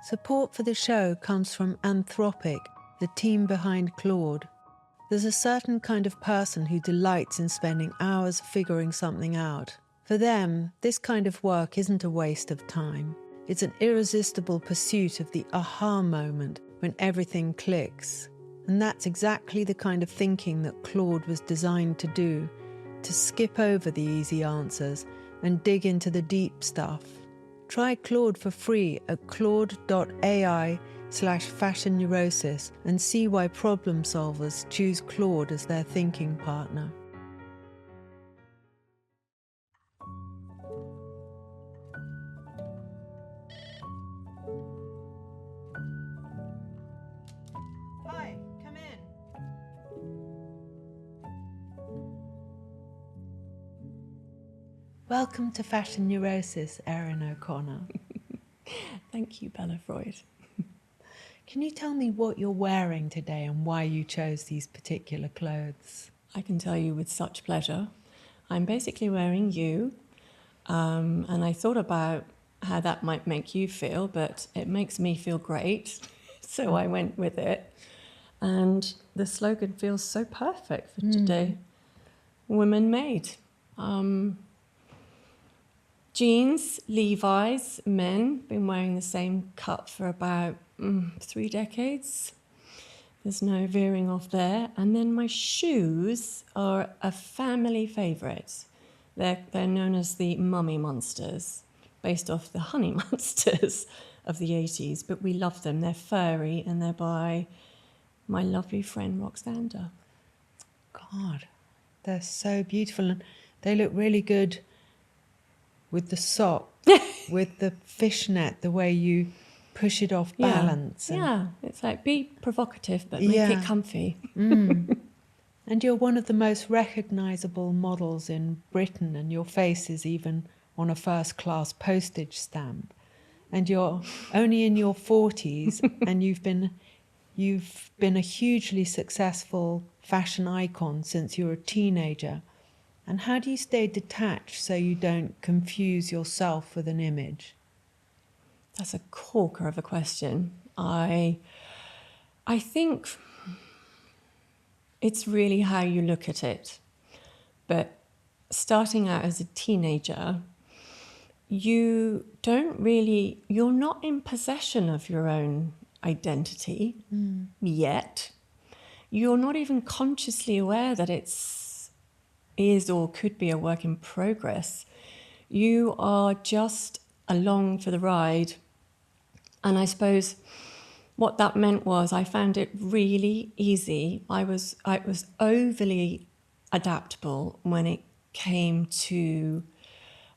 Support for the show comes from Anthropic, the team behind Claude. There's a certain kind of person who delights in spending hours figuring something out. For them, this kind of work isn't a waste of time. It's an irresistible pursuit of the aha moment when everything clicks. And that's exactly the kind of thinking that Claude was designed to do, to skip over the easy answers and dig into the deep stuff. Try Claude for free at claude.ai/fashion neurosis and see why problem solvers choose Claude as their thinking partner. Hi, come in. Welcome to Fashion Neurosis, Erin O'Connor. Thank you, Bella Freud. Can you tell me what you're wearing today and why you chose these particular clothes? I can tell you with such pleasure. I'm basically wearing you, and I thought about how that might make you feel, but it makes me feel great, so I went with it. And the slogan feels so perfect for today. Women made. Jeans, Levi's, men, been wearing the same cut for about 3 decades. There's no veering off there. And then my shoes are a family favourite. They're known as the Mummy Monsters, based off the Honey Monsters of the 80s, but we love them. They're furry and they're by my lovely friend Roxander. God, they're so beautiful and they look really good with the sock, with the fishnet, the way you push it off balance. Yeah, it's like be provocative but make it comfy. And you're one of the most recognisable models in Britain, and your face is even on a first-class postage stamp. And you're only in your 40s, and you've been a hugely successful fashion icon since you were a teenager. And how do you stay detached so you don't confuse yourself with an image? That's a corker of a question. I think it's really how you look at it. But starting out as a teenager, you're not in possession of your own identity yet. You're not even consciously aware that is or could be a work in progress. You are just along for the ride. And I suppose what that meant was I found it really easy. I was overly adaptable when it came to,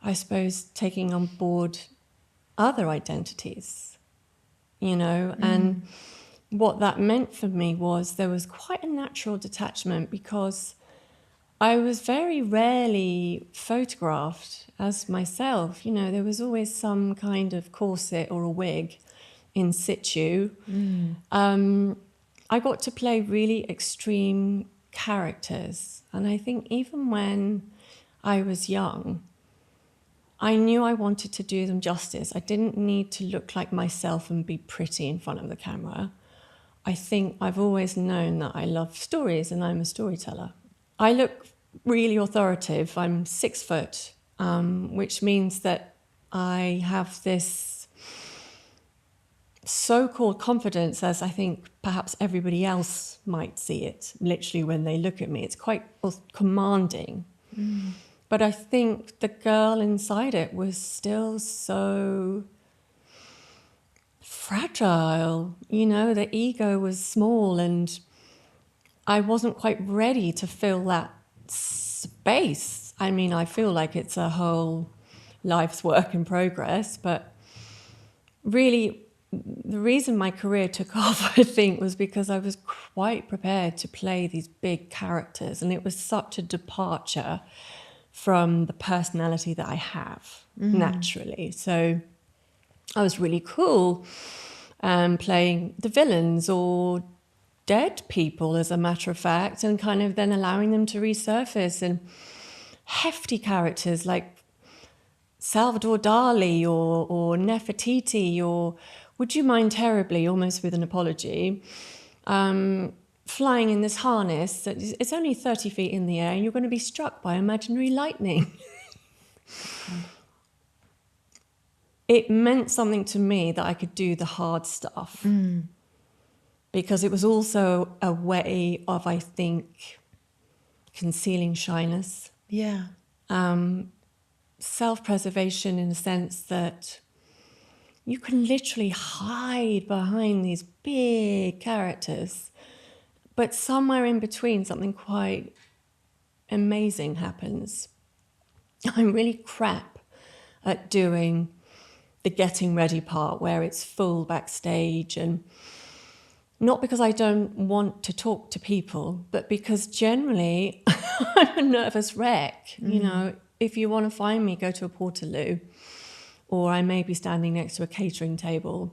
I suppose, taking on board other identities, and what that meant for me was there was quite a natural detachment because I was very rarely photographed as myself. There was always some kind of corset or a wig in situ. I got to play really extreme characters. And I think even when I was young, I knew I wanted to do them justice. I didn't need to look like myself and be pretty in front of the camera. I think I've always known that I love stories and I'm a storyteller. I look really authoritative. I'm 6 foot, which means that I have this so-called confidence, as I think perhaps everybody else might see it, literally when they look at me. It's quite commanding. But I think the girl inside it was still so fragile. The ego was small and I wasn't quite ready to fill that space. I mean, I feel like it's a whole life's work in progress, but really the reason my career took off, I think, was because I was quite prepared to play these big characters, and it was such a departure from the personality that I have naturally. So I was really cool playing the villains or dead people, as a matter of fact, and kind of then allowing them to resurface, and hefty characters like Salvador Dali or Nefertiti or Would You Mind Terribly, almost with an apology, flying in this harness. It's only 30 feet in the air and you're going to be struck by imaginary lightning. It meant something to me that I could do the hard stuff. Because it was also a way of, I think, concealing shyness. Yeah. Self-preservation in the sense that you can literally hide behind these big characters, but somewhere in between something quite amazing happens. I'm really crap at doing the getting ready part where it's full backstage, and not because I don't want to talk to people, but because generally I'm a nervous wreck. You know, if you want to find me, go to a Portaloo, or I may be standing next to a catering table.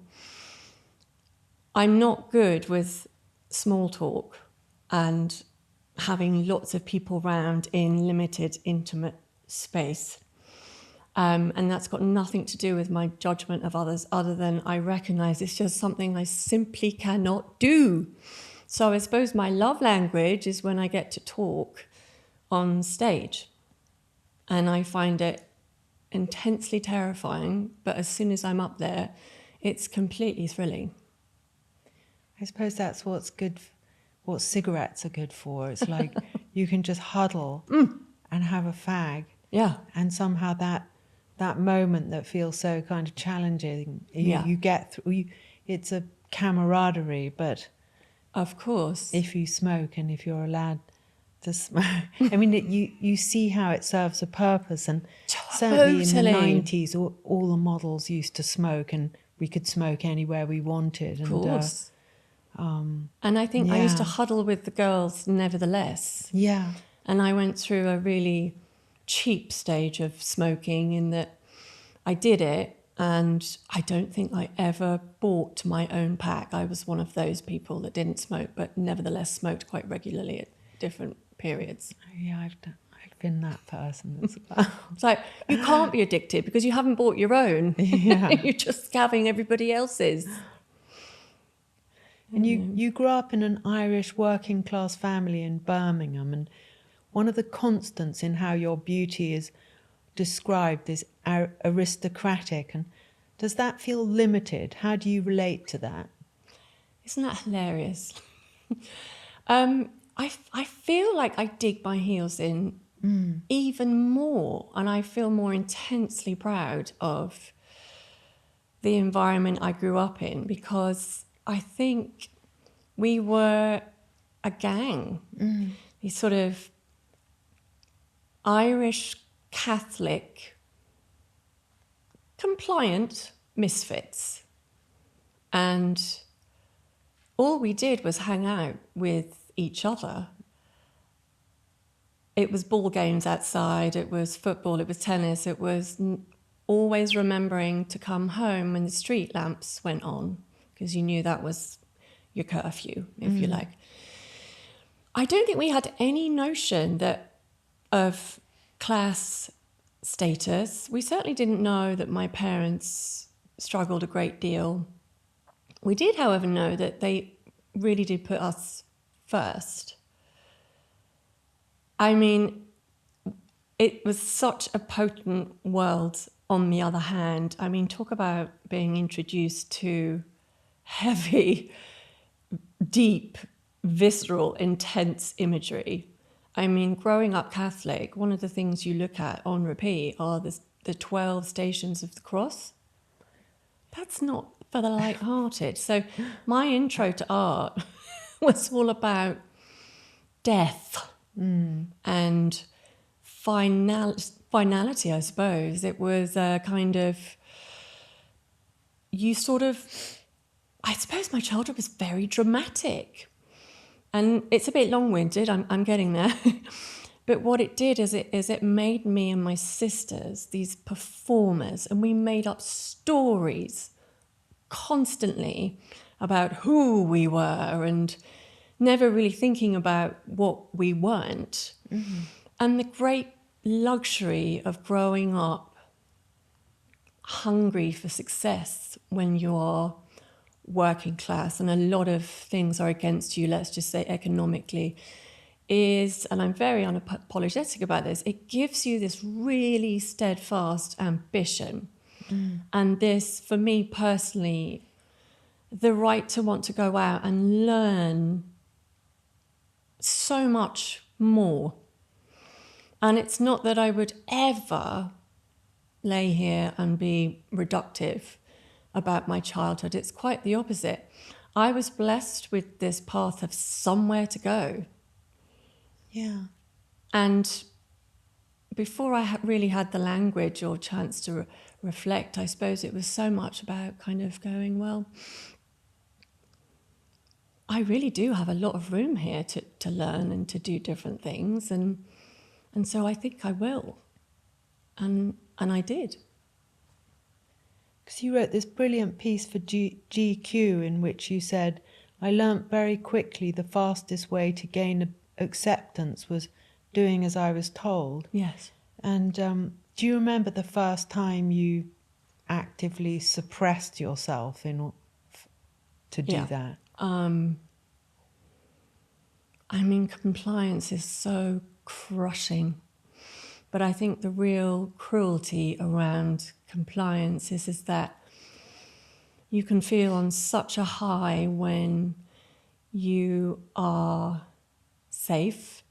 I'm not good with small talk and having lots of people round in limited, intimate space. And that's got nothing to do with my judgment of others, other than I recognise it's just something I simply cannot do. So I suppose my love language is when I get to talk on stage. And I find it intensely terrifying, but as soon as I'm up there, it's completely thrilling. I suppose that's what's good, what cigarettes are good for. It's like you can just huddle and have a fag. Yeah. And somehow that moment that feels so kind of challenging, you get through. It's a camaraderie, but of course, if you smoke and if you're allowed to smoke, I mean, you see how it serves a purpose. And certainly in the 90s, all the models used to smoke, and we could smoke anywhere we wanted. Of course. And I think I used to huddle with the girls nevertheless. Yeah. And I went through a really cheap stage of smoking in that I did it, and I don't think I ever bought my own pack. I was one of those people that didn't smoke, but nevertheless smoked quite regularly at different periods. Yeah, I've been that person as well. It's like, you can't be addicted because you haven't bought your own. Yeah. You're just scabbing everybody else's. And you grew up in an Irish working class family in Birmingham, and one of the constants in how your beauty is described is aristocratic. And does that feel limited? How do you relate to that? Isn't that hilarious? I feel like I dig my heels in even more, and I feel more intensely proud of the environment I grew up in, because I think we were a gang. These sort of Irish Catholic compliant misfits, and all we did was hang out with each other. It was ball games outside, it was football, it was tennis, it was always remembering to come home when the street lamps went on, because you knew that was your curfew, if you like. I don't think we had any notion of class status. We certainly didn't know that my parents struggled a great deal. We did, however, know that they really did put us first. I mean, it was such a potent world on the other hand. I mean, talk about being introduced to heavy, deep, visceral, intense imagery. I mean, growing up Catholic, one of the things you look at on repeat are the 12 Stations of the Cross. That's not for the light-hearted. So my intro to art was all about death and finality, I suppose. It was a kind of, I suppose my childhood was very dramatic. And it's a bit long-winded, I'm getting there. But what it did is it made me and my sisters these performers, and we made up stories constantly about who we were and never really thinking about what we weren't. And the great luxury of growing up hungry for success when you're working class and a lot of things are against you, let's just say economically, is, and I'm very unapologetic about this, it gives you this really steadfast ambition. And this, for me personally, the right to want to go out and learn so much more. And it's not that I would ever lay here and be reductive about my childhood. It's quite the opposite. I was blessed with this path of somewhere to go. Yeah. And before I really had the language or chance to reflect, I suppose it was so much about kind of going, well, I really do have a lot of room here to learn and to do different things. And so I think I will. And I did. Because you wrote this brilliant piece for GQ in which you said, I learnt very quickly the fastest way to gain acceptance was doing as I was told. Yes. And do you remember the first time you actively suppressed yourself to do that? I mean, compliance is so crushing. But I think the real cruelty around compliance is that you can feel on such a high when you are safe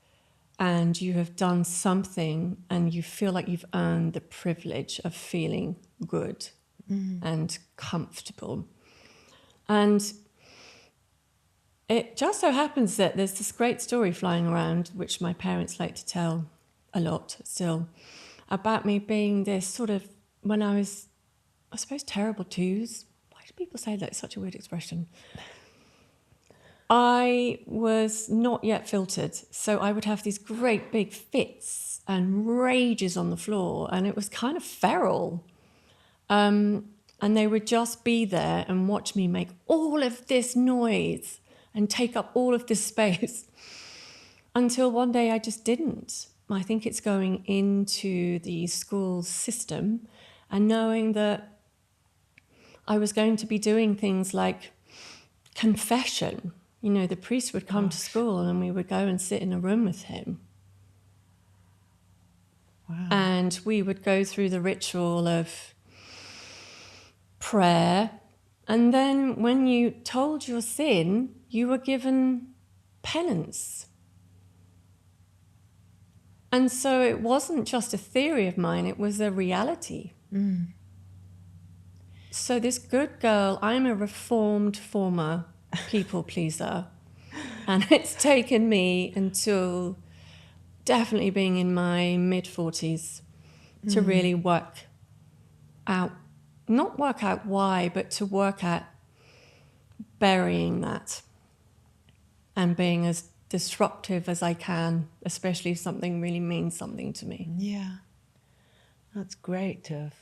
and you have done something and you feel like you've earned the privilege of feeling good and comfortable. And it just so happens that there's this great story flying around, which my parents like to tell a lot still, about me being this sort of, when I was, I suppose, terrible twos. Why do people say that? It's such a weird expression. I was not yet filtered, so I would have these great big fits and rages on the floor, and it was kind of feral. And they would just be there and watch me make all of this noise and take up all of this space until one day I just didn't. I think it's going into the school system and knowing that I was going to be doing things like confession. You know, the priest would come to school and we would go and sit in a room with him. Wow. And we would go through the ritual of prayer. And then when you told your sin, you were given penance. And so it wasn't just a theory of mine, it was a reality. So this good girl, I'm a reformed former people pleaser. And it's taken me until definitely being in my mid-40s to really work out, not work out why, but to work at burying that and being as disruptive as I can, especially if something really means something to me. Yeah. That's great to have,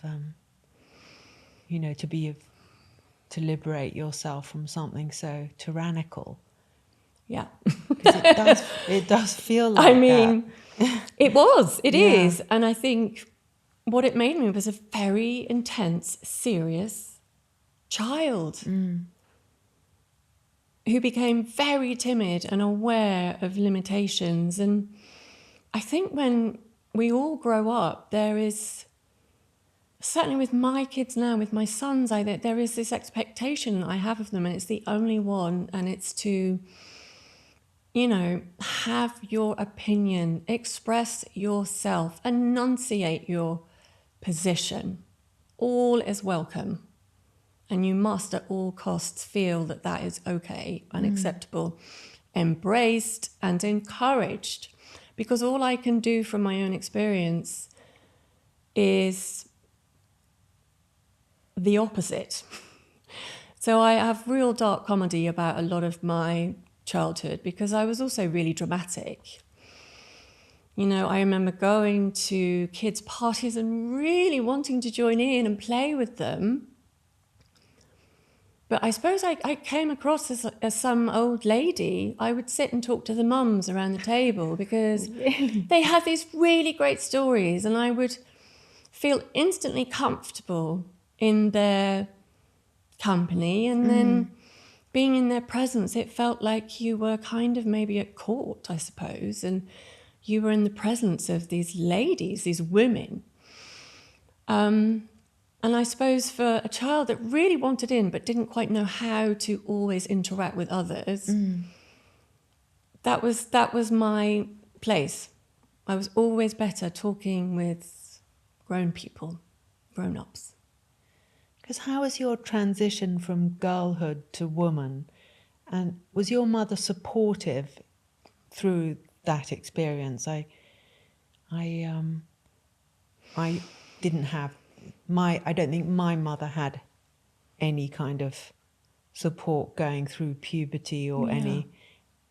to liberate yourself from something so tyrannical. Yeah. Because it does feel like it is. And I think what it made me was a very intense, serious child who became very timid and aware of limitations. And I think when we all grow up, there is, certainly with my kids now, with my sons, there is this expectation I have of them, and it's the only one, and it's to, have your opinion, express yourself, enunciate your position. All is welcome. And you must at all costs feel that that is okay and acceptable, embraced and encouraged. Because all I can do from my own experience is the opposite. So I have real dark comedy about a lot of my childhood because I was also really dramatic. I remember going to kids' parties and really wanting to join in and play with them. But I suppose I came across as some old lady. I would sit and talk to the mums around the table because they had these really great stories, and I would feel instantly comfortable in their company, and then being in their presence, it felt like you were kind of maybe at court, I suppose, and you were in the presence of these ladies, these women. And I suppose for a child that really wanted in but didn't quite know how to always interact with others, that was my place. I was always better talking with grown people, grown-ups. Because how was your transition from girlhood to woman? And was your mother supportive through that experience? I didn't have I don't think my mother had any kind of support going through puberty or any,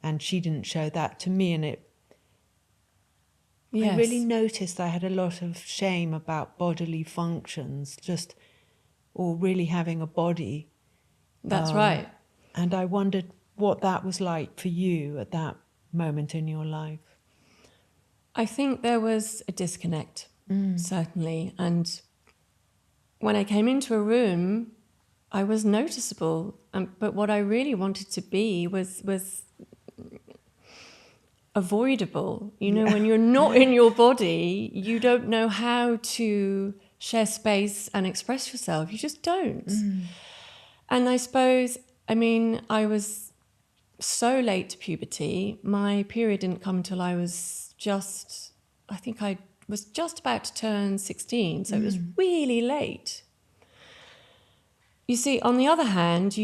and she didn't show that to me. And I really noticed I had a lot of shame about bodily functions, or really having a body. That's right. And I wondered what that was like for you at that moment in your life. I think there was a disconnect, certainly. And when I came into a room, I was noticeable. But what I really wanted to be was avoidable. You know, when you're not in your body, you don't know how to share space and express yourself. You just don't. And I suppose, I was so late to puberty. My period didn't come till I was I was just about to turn 16, so it was really late. You see, on the other hand,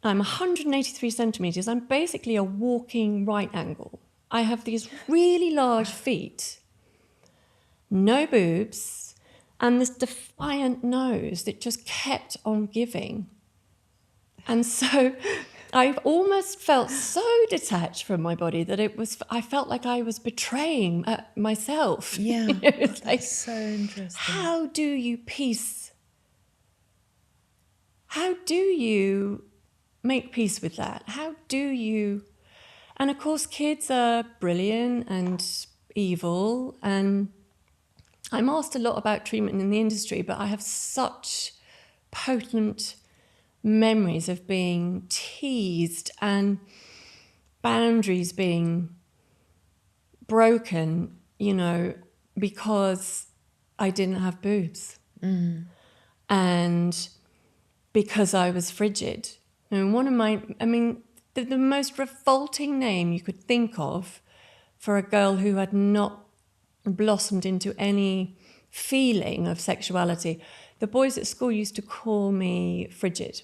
I'm 183 centimetres. I'm basically a walking right angle. I have these really large feet, no boobs, and this defiant nose that just kept on giving. And so I almost felt so detached from my body that I felt like I was betraying myself. Yeah, It's like, that's so interesting. How do you make peace with that? How do you? And of course, kids are brilliant and evil, and I'm asked a lot about treatment in the industry, but I have such potent memories of being teased and boundaries being broken, because I didn't have boobs. And because I was frigid. And the most revolting name you could think of for a girl who had not blossomed into any feeling of sexuality, the boys at school used to call me frigid.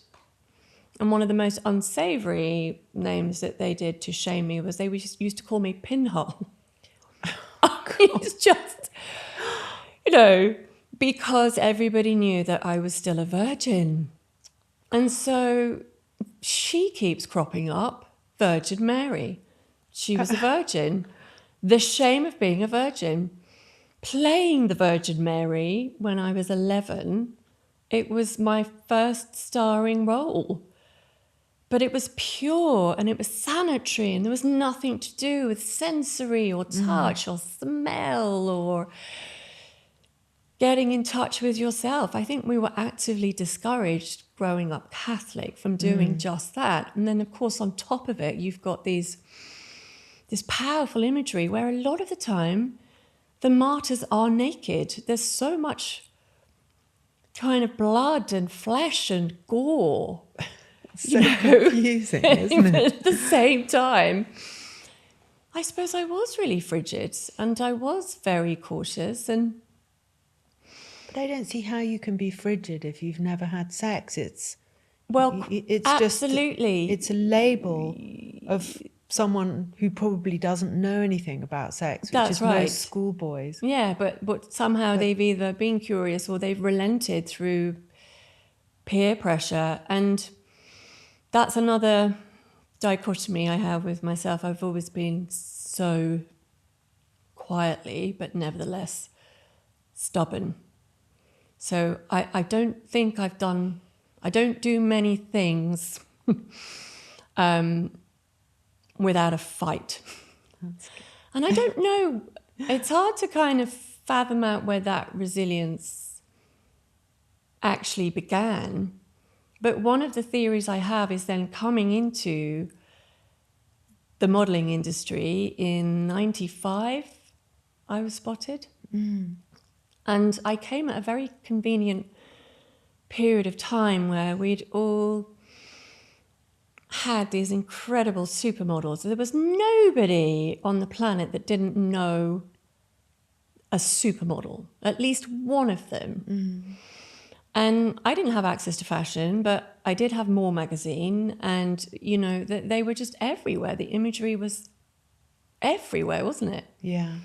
And one of the most unsavory names that they did to shame me was they used to call me pinhole. It's just, because everybody knew that I was still a virgin. And so she keeps cropping up, Virgin Mary. She was a virgin. The shame of being a virgin. Playing the Virgin Mary when I was 11, it was my first starring role. But it was pure and it was sanitary and there was nothing to do with sensory or touch or smell or getting in touch with yourself. I think we were actively discouraged growing up Catholic from doing just that. And then, of course, on top of it, you've got this powerful imagery where a lot of the time the martyrs are naked. There's so much kind of blood and flesh and gore. So confusing, isn't it? At the same time, I suppose I was really frigid and I was very cautious. But I don't see how you can be frigid if you've never had sex. It's absolutely. It's a label of someone who probably doesn't know anything about sex, which That's is right. most schoolboys. Yeah, but somehow they've either been curious or they've relented through peer pressure. And that's another dichotomy I have with myself. I've always been so quietly, but nevertheless stubborn. So I don't think I don't do many things without a fight. And I don't know, it's hard to kind of fathom out where that resilience actually began. But one of the theories I have is then coming into the modelling industry in 95, I was spotted. And I came at a very convenient period of time where we'd all had these incredible supermodels. There was nobody on the planet that didn't know a supermodel, at least one of them. And I didn't have access to fashion, but I did have More magazine, and, you know, they were just everywhere. The imagery was everywhere, wasn't it? Yeah.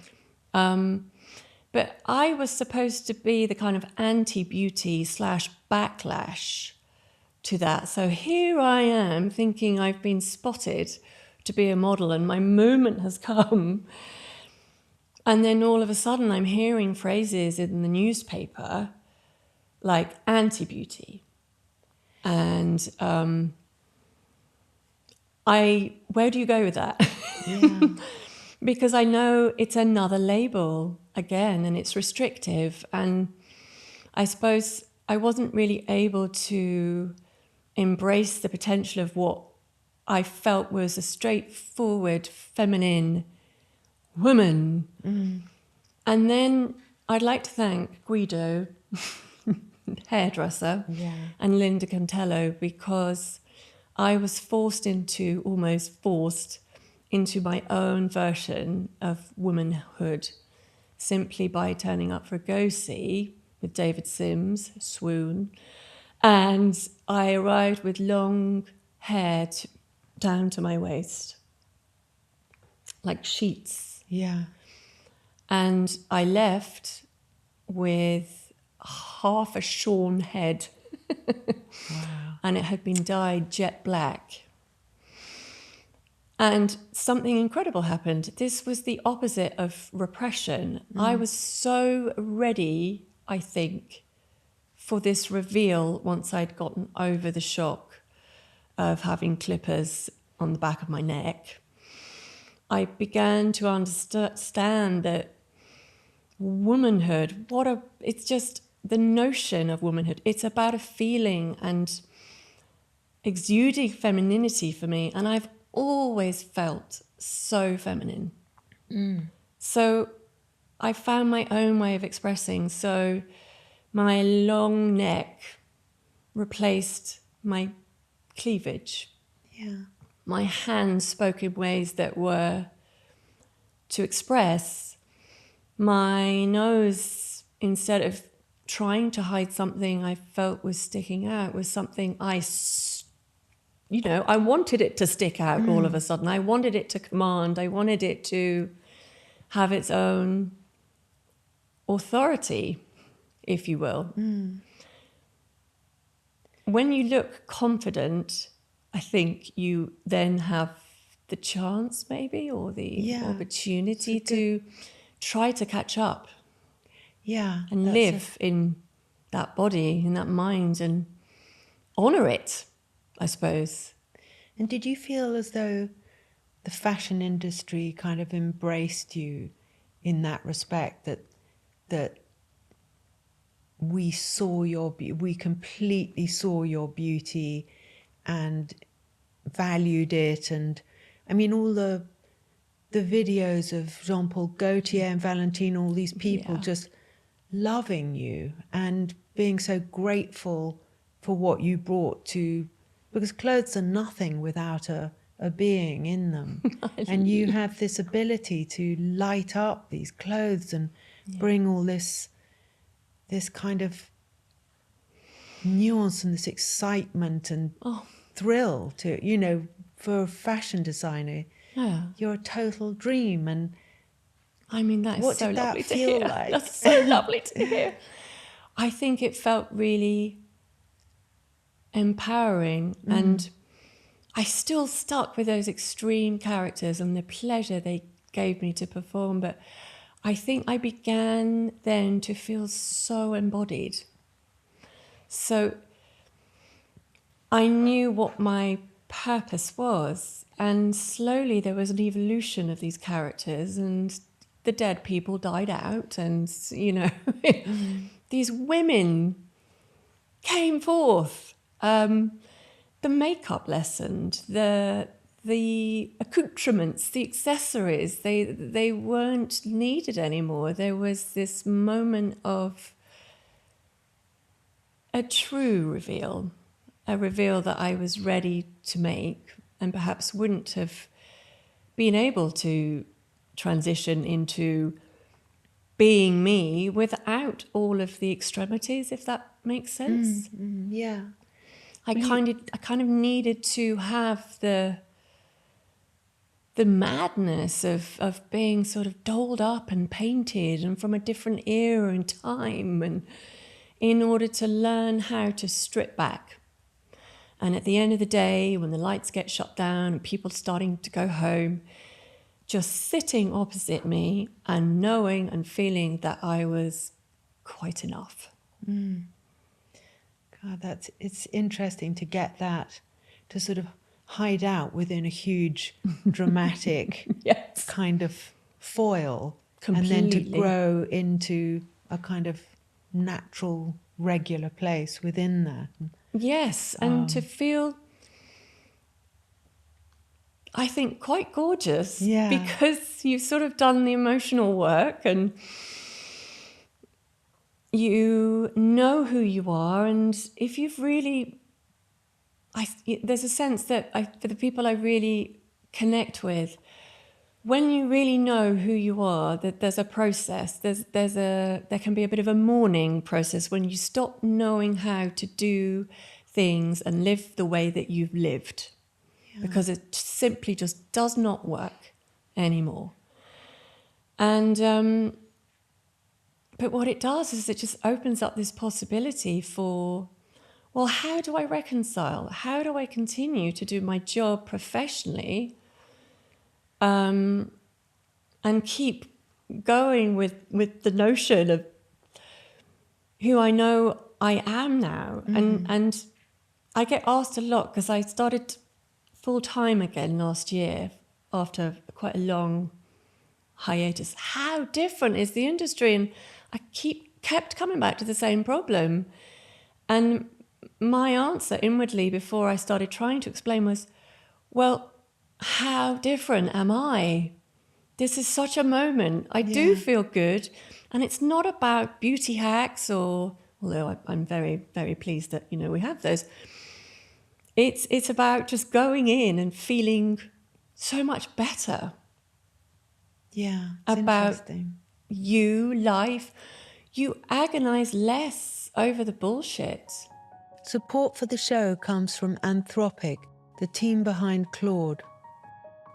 But I was supposed to be the kind of anti-beauty / backlash to that. So here I am thinking I've been spotted to be a model and my moment has come. And then all of a sudden I'm hearing phrases in the newspaper like anti-beauty. And where do you go with that? Yeah. Because I know it's another label again, and it's restrictive. And I suppose I wasn't really able to embrace the potential of what I felt was a straightforward, feminine woman. And then I'd like to thank Guido, hairdresser, and Linda Cantello, because I was almost forced into my own version of womanhood simply by turning up for a go-see with David Sims, Swoon. And I arrived with long hair down to my waist, like sheets. Yeah. And I left with half a shorn head. Wow. And it had been dyed jet black. And something incredible happened. This was the opposite of repression. I was so ready, I think, for this reveal once I'd gotten over the shock of having clippers on the back of my neck. I began to understand that womanhood, it's just the notion of womanhood. It's about a feeling and exuding femininity for me. And I've always felt so feminine. So I found my own way of expressing. So my long neck replaced my cleavage. Yeah. My hands spoke in ways that were to express. My nose, instead of trying to hide something I felt was sticking out, was something I wanted it to stick out all of a sudden. I wanted it to command. I wanted it to have its own authority, if you will. When you look confident, I think you then have the chance maybe, or the opportunity to try to catch up. Yeah. And live in that body, in that mind, and honour it, I suppose. And did you feel as though the fashion industry kind of embraced you in that respect, that we completely saw your beauty and valued it? And I mean, all the videos of Jean-Paul Gaultier and Valentino, all these people just loving you and being so grateful for what you brought to, because clothes are nothing without a being in them. And you have this ability to light up these clothes and bring all this kind of nuance and this excitement and thrill to, for a fashion designer. You're a total dream. And I mean, that is so lovely to hear. Like? That's so lovely to hear. I think it felt really empowering, and I still stuck with those extreme characters and the pleasure they gave me to perform. But I think I began then to feel so embodied. So I knew what my purpose was, and slowly there was an evolution of these characters, and the dead people died out, and these women came forth. The makeup lessened, the accoutrements, the accessories, they weren't needed anymore. There was this moment of a true reveal, a reveal that I was ready to make and perhaps wouldn't have been able to transition into being me without all of the extremities, if that makes sense. Yeah. I kind of needed to have the madness of being sort of dolled up and painted and from a different era and time, and in order to learn how to strip back. And at the end of the day, when the lights get shut down and people starting to go home, just sitting opposite me and knowing and feeling that I was quite enough. God, it's interesting to get that, to sort of hide out within a huge dramatic Yes. kind of foil. Completely. And then to grow into a kind of natural, regular place within that. Yes, and to feel, I think, quite gorgeous. Yeah. Because you've sort of done the emotional work and you know who you are. And if you've really, there's a sense that for the people I really connect with, when you really know who you are, that there's a process, there can be a bit of a mourning process when you stop knowing how to do things and live the way that you've lived, because it simply just does not work anymore. And but what it does is it just opens up this possibility for, well, how do I reconcile? How do I continue to do my job professionally? And keep going with the notion of who I know I am now. And I get asked a lot, because I started full-time again last year after quite a long hiatus. How different is the industry? And I kept coming back to the same problem. And my answer inwardly before I started trying to explain was, well, how different am I? This is such a moment. I do feel good. And it's not about beauty hacks, or, although I'm very, very pleased that, we have those. It's about just going in and feeling so much better. Yeah, it's about interesting. You, life. You agonize less over the bullshit. Support for the show comes from Anthropic, the team behind Claude.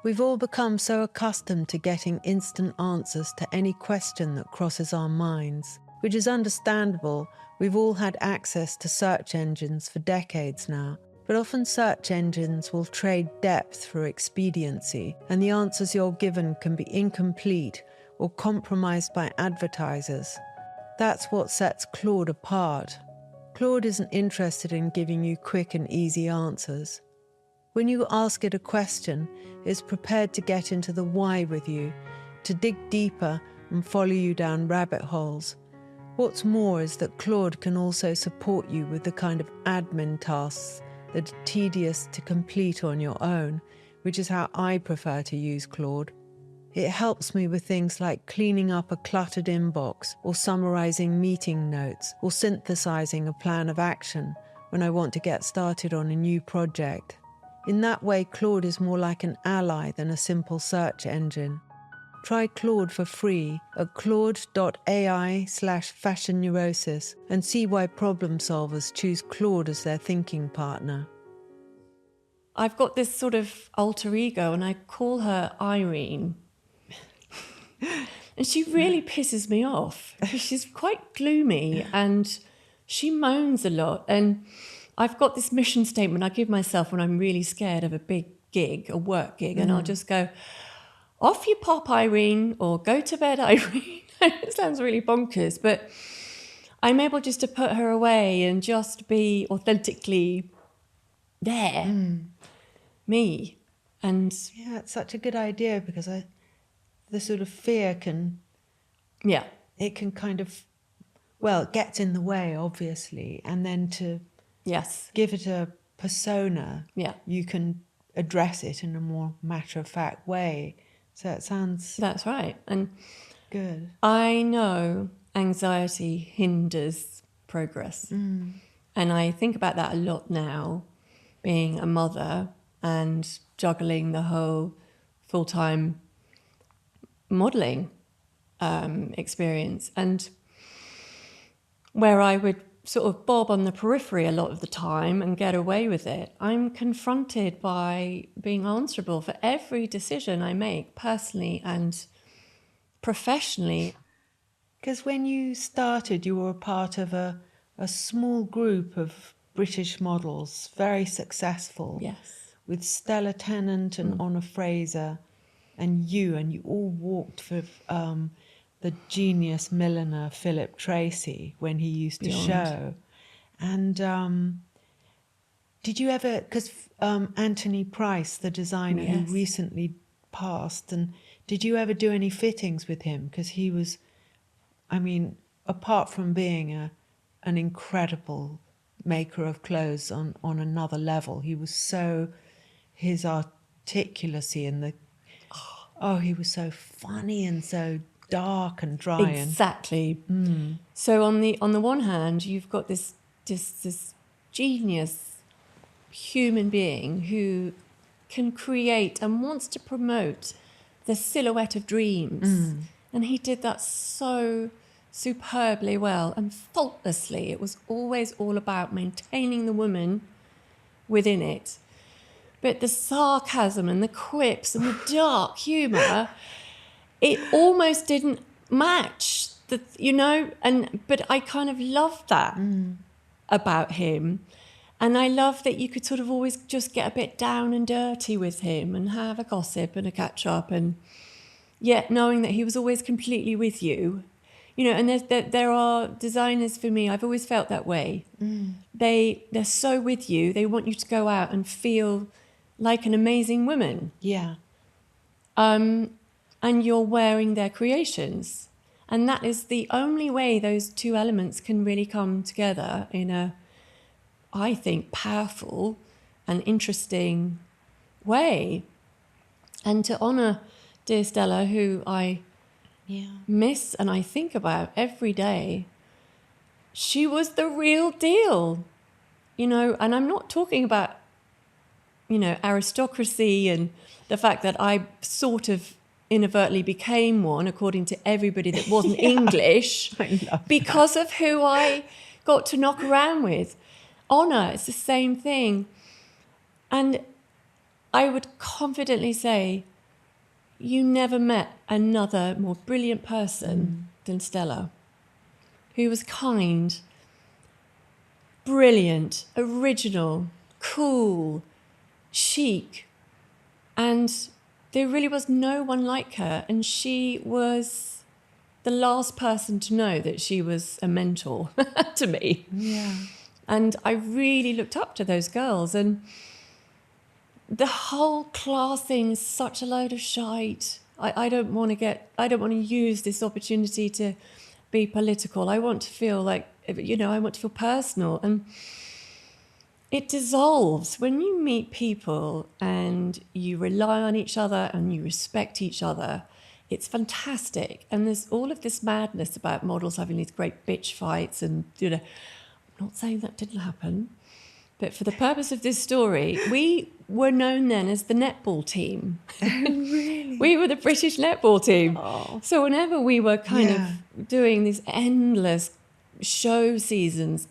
We've all become so accustomed to getting instant answers to any question that crosses our minds, which is understandable. We've all had access to search engines for decades now, but often search engines will trade depth for expediency, and the answers you're given can be incomplete or compromised by advertisers. That's what sets Claude apart. Claude isn't interested in giving you quick and easy answers. When you ask it a question, it's prepared to get into the why with you, to dig deeper and follow you down rabbit holes. What's more is that Claude can also support you with the kind of admin tasks that are tedious to complete on your own, which is how I prefer to use Claude. It helps me with things like cleaning up a cluttered inbox, or summarizing meeting notes, or synthesizing a plan of action when I want to get started on a new project. In that way, Claude is more like an ally than a simple search engine. Try Claude for free at claude.ai/fashionneurosis and see why problem solvers choose Claude as their thinking partner. I've got this sort of alter ego, and I call her Irene. And she really pisses me off, because she's quite gloomy and she moans a lot. And I've got this mission statement I give myself when I'm really scared of a big gig, a work gig, and I'll just go, off you pop, Irene, or go to bed, Irene. It sounds really bonkers, but I'm able just to put her away and just be authentically there, me. And yeah, it's such a good idea, because the sort of fear can, yeah, it can kind of well, it gets in the way, obviously, and then to Yes. give it a persona, Yeah. you can address it in a more matter-of-fact way. So it sounds That's right. And good. I know anxiety hinders progress. And I think about that a lot now, being a mother and juggling the whole full-time modelling experience. And where I would sort of bob on the periphery a lot of the time and get away with it, I'm confronted by being answerable for every decision I make personally and professionally. Because when you started, you were a part of a small group of British models, very successful. Yes. With Stella Tennant and Honor Fraser and you all walked for the genius milliner Philip Tracy when he used to show. And did you ever, because Anthony Price, the designer who recently passed, and did you ever do any fittings with him? Because he was, I mean, apart from being an incredible maker of clothes on another level, he was so, his articulacy and the, he was so funny and so dark and dry. Exactly. So on the one hand, you've got this genius human being who can create and wants to promote the silhouette of dreams. And he did that so superbly well and faultlessly. It was always all about maintaining the woman within it. But the sarcasm and the quips and the dark humour, it almost didn't match, but I kind of loved that about him. And I love that you could sort of always just get a bit down and dirty with him and have a gossip and a catch up, and yet knowing that he was always completely with you. And there are designers for me, I've always felt that way. They're so with you, they want you to go out and feel like an amazing woman. Yeah. And you're wearing their creations. And that is the only way those two elements can really come together in a, I think, powerful and interesting way. And to honour dear Stella, who I miss and I think about every day, she was the real deal. And I'm not talking about, aristocracy and the fact that I sort of inadvertently became one, according to everybody that wasn't English, because of who I got to knock around with. Honour, it's the same thing. And I would confidently say you never met another more brilliant person than Stella, who was kind, brilliant, original, cool, chic, and there really was no one like her. And she was the last person to know that she was a mentor to me. Yeah. And I really looked up to those girls. And the whole class thing is such a load of shite. I don't want to use this opportunity to be political. I want to feel like, I want to feel personal. And it dissolves when you meet people and you rely on each other and you respect each other. It's fantastic. And there's all of this madness about models having these great bitch fights and, I'm not saying that didn't happen. But for the purpose of this story, we were known then as the netball team. Really? We were the British netball team. Oh. So whenever we were kind of doing these endless show seasons,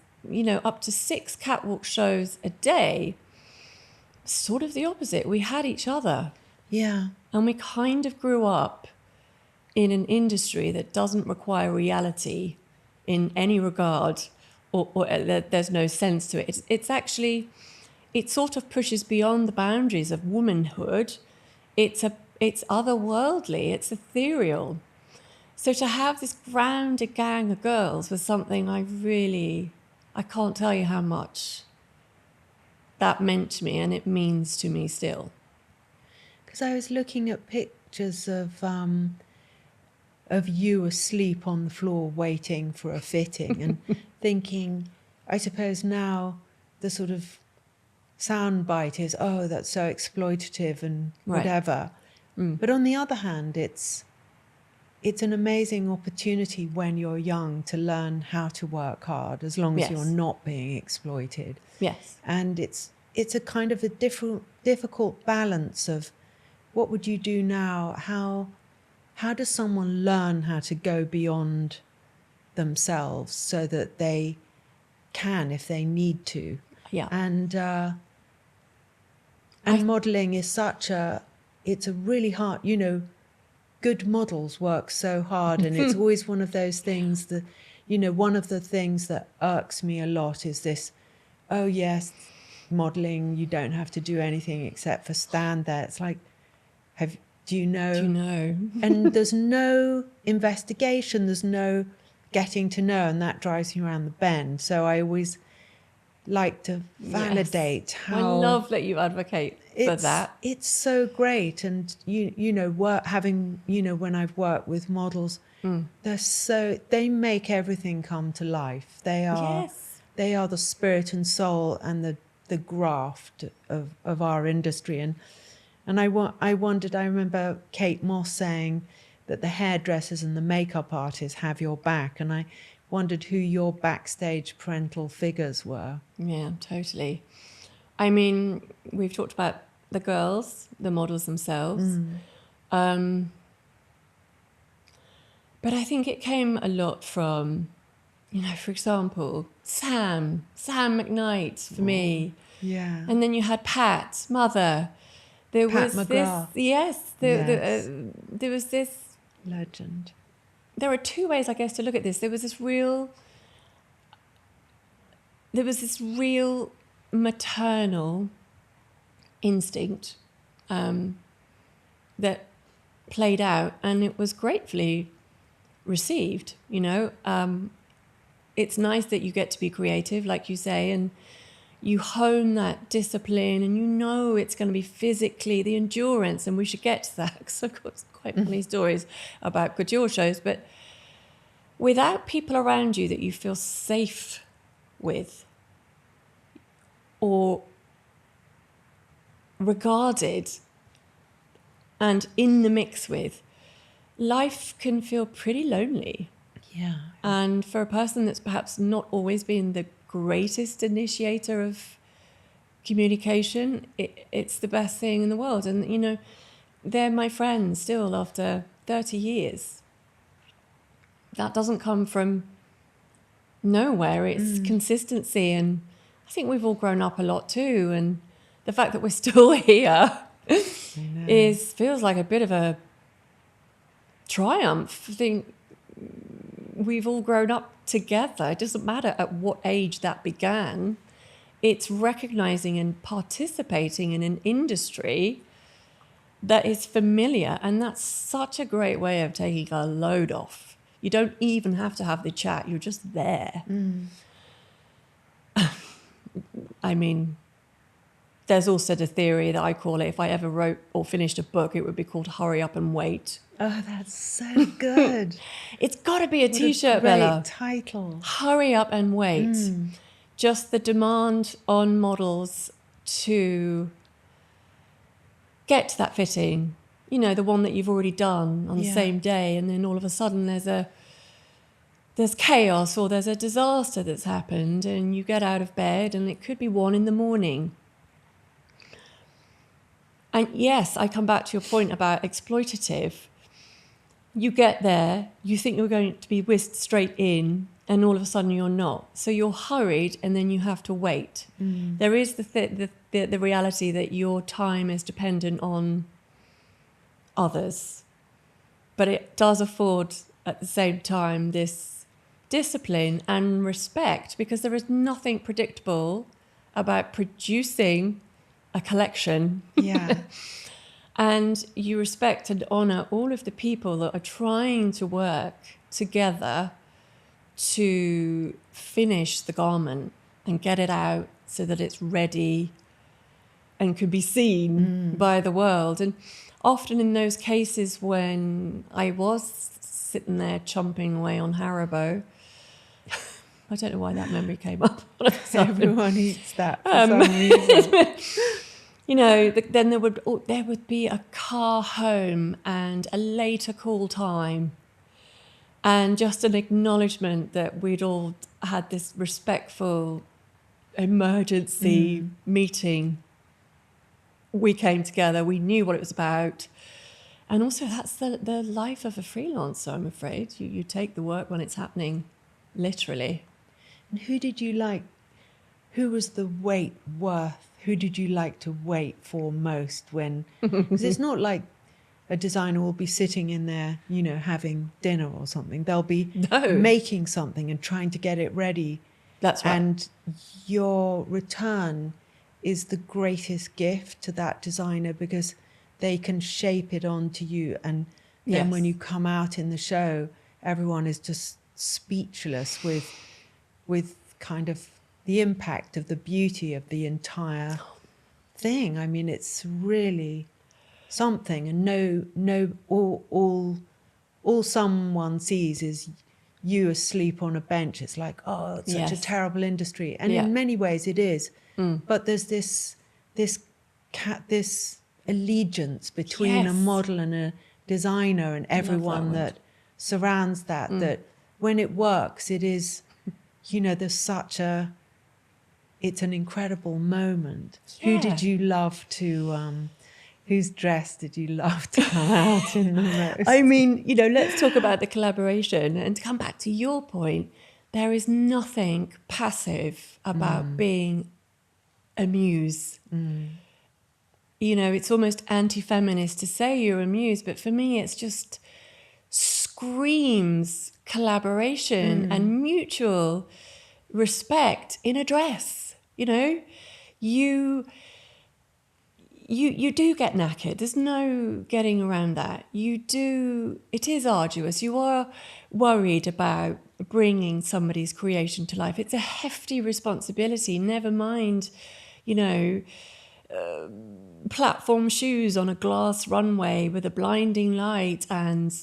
up to 6 catwalk shows a day, sort of the opposite. We had each other. Yeah. And we kind of grew up in an industry that doesn't require reality in any regard, or there's no sense to it. It's actually, it sort of pushes beyond the boundaries of womanhood. It's otherworldly, it's ethereal. So to have this grounded gang of girls was something I can't tell you how much that meant to me, and it means to me still. Because I was looking at pictures of of you asleep on the floor waiting for a fitting and thinking, I suppose now the sort of sound bite is, oh, that's so exploitative and whatever. But on the other hand, it's an amazing opportunity when you're young to learn how to work hard as long as you're not being exploited. Yes. And it's a kind of a difficult balance of what would you do now? How does someone learn how to go beyond themselves so that they can, if they need to? Yeah. And modelling is it's a really hard, good models work so hard, and it's always one of those things that, one of the things that irks me a lot is this, oh yes, modelling, you don't have to do anything except for stand there. It's like, do you know? And there's no investigation, there's no getting to know, and that drives me around the bend. So I always like to validate how... I love that you advocate for that. It's so great. And, when I've worked with models, they make everything come to life. They are the spirit and soul and the graft of our industry. And I wondered, I remember Kate Moss saying that the hairdressers and the makeup artists have your back. And I wondered who your backstage parental figures were. Yeah, totally. I mean, we've talked about the girls, the models themselves. But I think it came a lot from, for example, Sam McKnight for me. Yeah. And then you had Pat's mother. There Pat was McGrath. There was this legend. There are two ways, I guess, to look at this. There was this real maternal instinct that played out, and it was gratefully received. It's nice that you get to be creative, like you say, and you hone that discipline, and it's going to be physically the endurance, and we should get to that because I've got quite funny stories about couture shows. But without people around you that you feel safe with or regarded and in the mix with, life can feel pretty lonely. Yeah. And for a person that's perhaps not always been the greatest initiator of communication, it's the best thing in the world. And, they're my friends still after 30 years. That doesn't come from nowhere. It's consistency. And I think we've all grown up a lot too. And the fact that we're still here feels like a bit of a triumph. I think we've all grown up together. It doesn't matter at what age that began. It's recognizing and participating in an industry that is familiar. And that's such a great way of taking a load off. You don't even have to have the chat. You're just there. I mean, there's also the theory that I call it, if I ever wrote or finished a book, it would be called Hurry Up and Wait. Oh, that's so good. It's got to be a T-shirt, Bella. Title. Hurry Up and Wait. Just the demand on models to get to that fitting, the one that you've already done on the same day, and then all of a sudden there's chaos or there's a disaster that's happened, and you get out of bed and it could be 1 a.m. And yes, I come back to your point about exploitative. You get there, you think you're going to be whisked straight in, and all of a sudden you're not. So you're hurried, and then you have to wait. There is the reality that your time is dependent on others, but it does afford at the same time this discipline and respect, because there is nothing predictable about producing a collection. Yeah. And you respect and honor all of the people that are trying to work together to finish the garment and get it out so that it's ready and can be seen by the world. And often in those cases when I was sitting there chomping away on Haribo. I don't know why that memory came up. All of a sudden. Everyone eats that for some reason. You know, then there would be a car home and a later call time, and just an acknowledgement that we'd all had this respectful emergency meeting. We came together, we knew what it was about. And also that's the life of a freelancer, I'm afraid. You take the work when it's happening, literally. And who did you like? Who was the wait worth? Who did you like to wait for most when? Because it's not like a designer will be sitting in there, you know, having dinner or something. They'll be making something and trying to get it ready. That's right. And your return is the greatest gift to that designer because they can shape it onto you. And then when you come out in the show, everyone is just speechless with kind of the impact of the beauty of the entire thing. I mean, it's really something. And all someone sees is you asleep on a bench. It's like, oh, it's such a terrible industry. And in many ways it is. But there's this allegiance between a model and a designer and everyone that surrounds that, that when it works, it is, you know, it's an incredible moment. Who did you love to, whose dress did you love to come out in the most? I mean, you know, let's talk about the collaboration. And to come back to your point, there is nothing passive about being a muse. You know, it's almost anti-feminist to say you're a muse, but for me, it's just screams collaboration and mutual respect in a dress. You know, you do get knackered. There's no getting around that. It is arduous. You are worried about bringing somebody's creation to life. It's a hefty responsibility, never mind, you know, platform shoes on a glass runway with a blinding light, and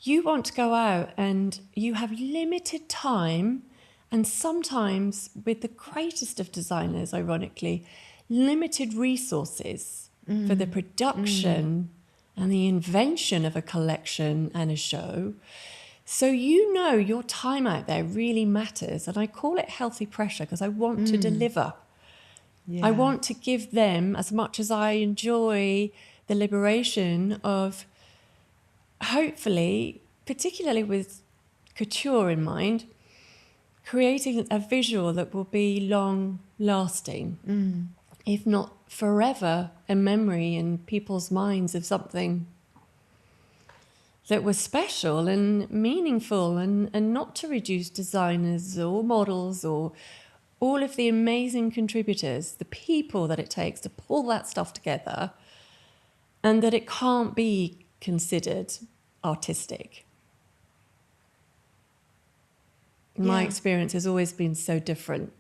you want to go out and you have limited time, and sometimes with the greatest of designers, ironically, limited resources for the production and the invention of a collection and a show. So you know your time out there really matters, and I call it healthy pressure because I want to deliver. I want to give them, as much as I enjoy the liberation of, hopefully, particularly with couture in mind, creating a visual that will be long-lasting, if not forever, a memory in people's minds of something that was special and meaningful, and not to reduce designers or models or all of the amazing contributors, the people that it takes to pull that stuff together, and that it can't be considered artistic. My experience has always been so different.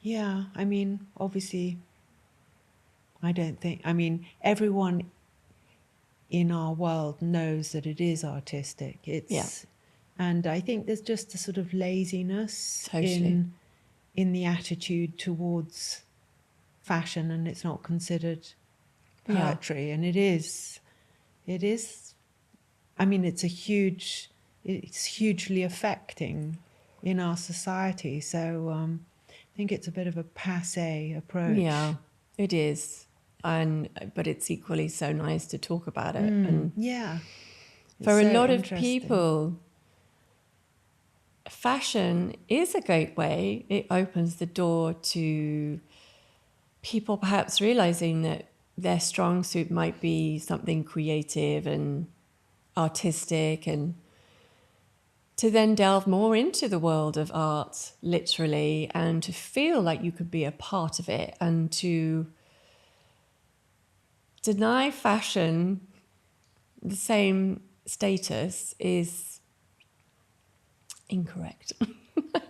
Yeah, I mean, obviously, everyone in our world knows that it is artistic. And I think there's just a sort of laziness in the attitude towards fashion, and it's not considered poetry. And it is, I mean, it's hugely affecting in our society. So I think it's a bit of a passé approach. Yeah, it is. But it's equally so nice to talk about it. And for a lot of people, fashion is a gateway. It opens the door to people perhaps realizing that their strong suit might be something creative and artistic, and to then delve more into the world of art, literally, and to feel like you could be a part of it, and to deny fashion the same status is incorrect. I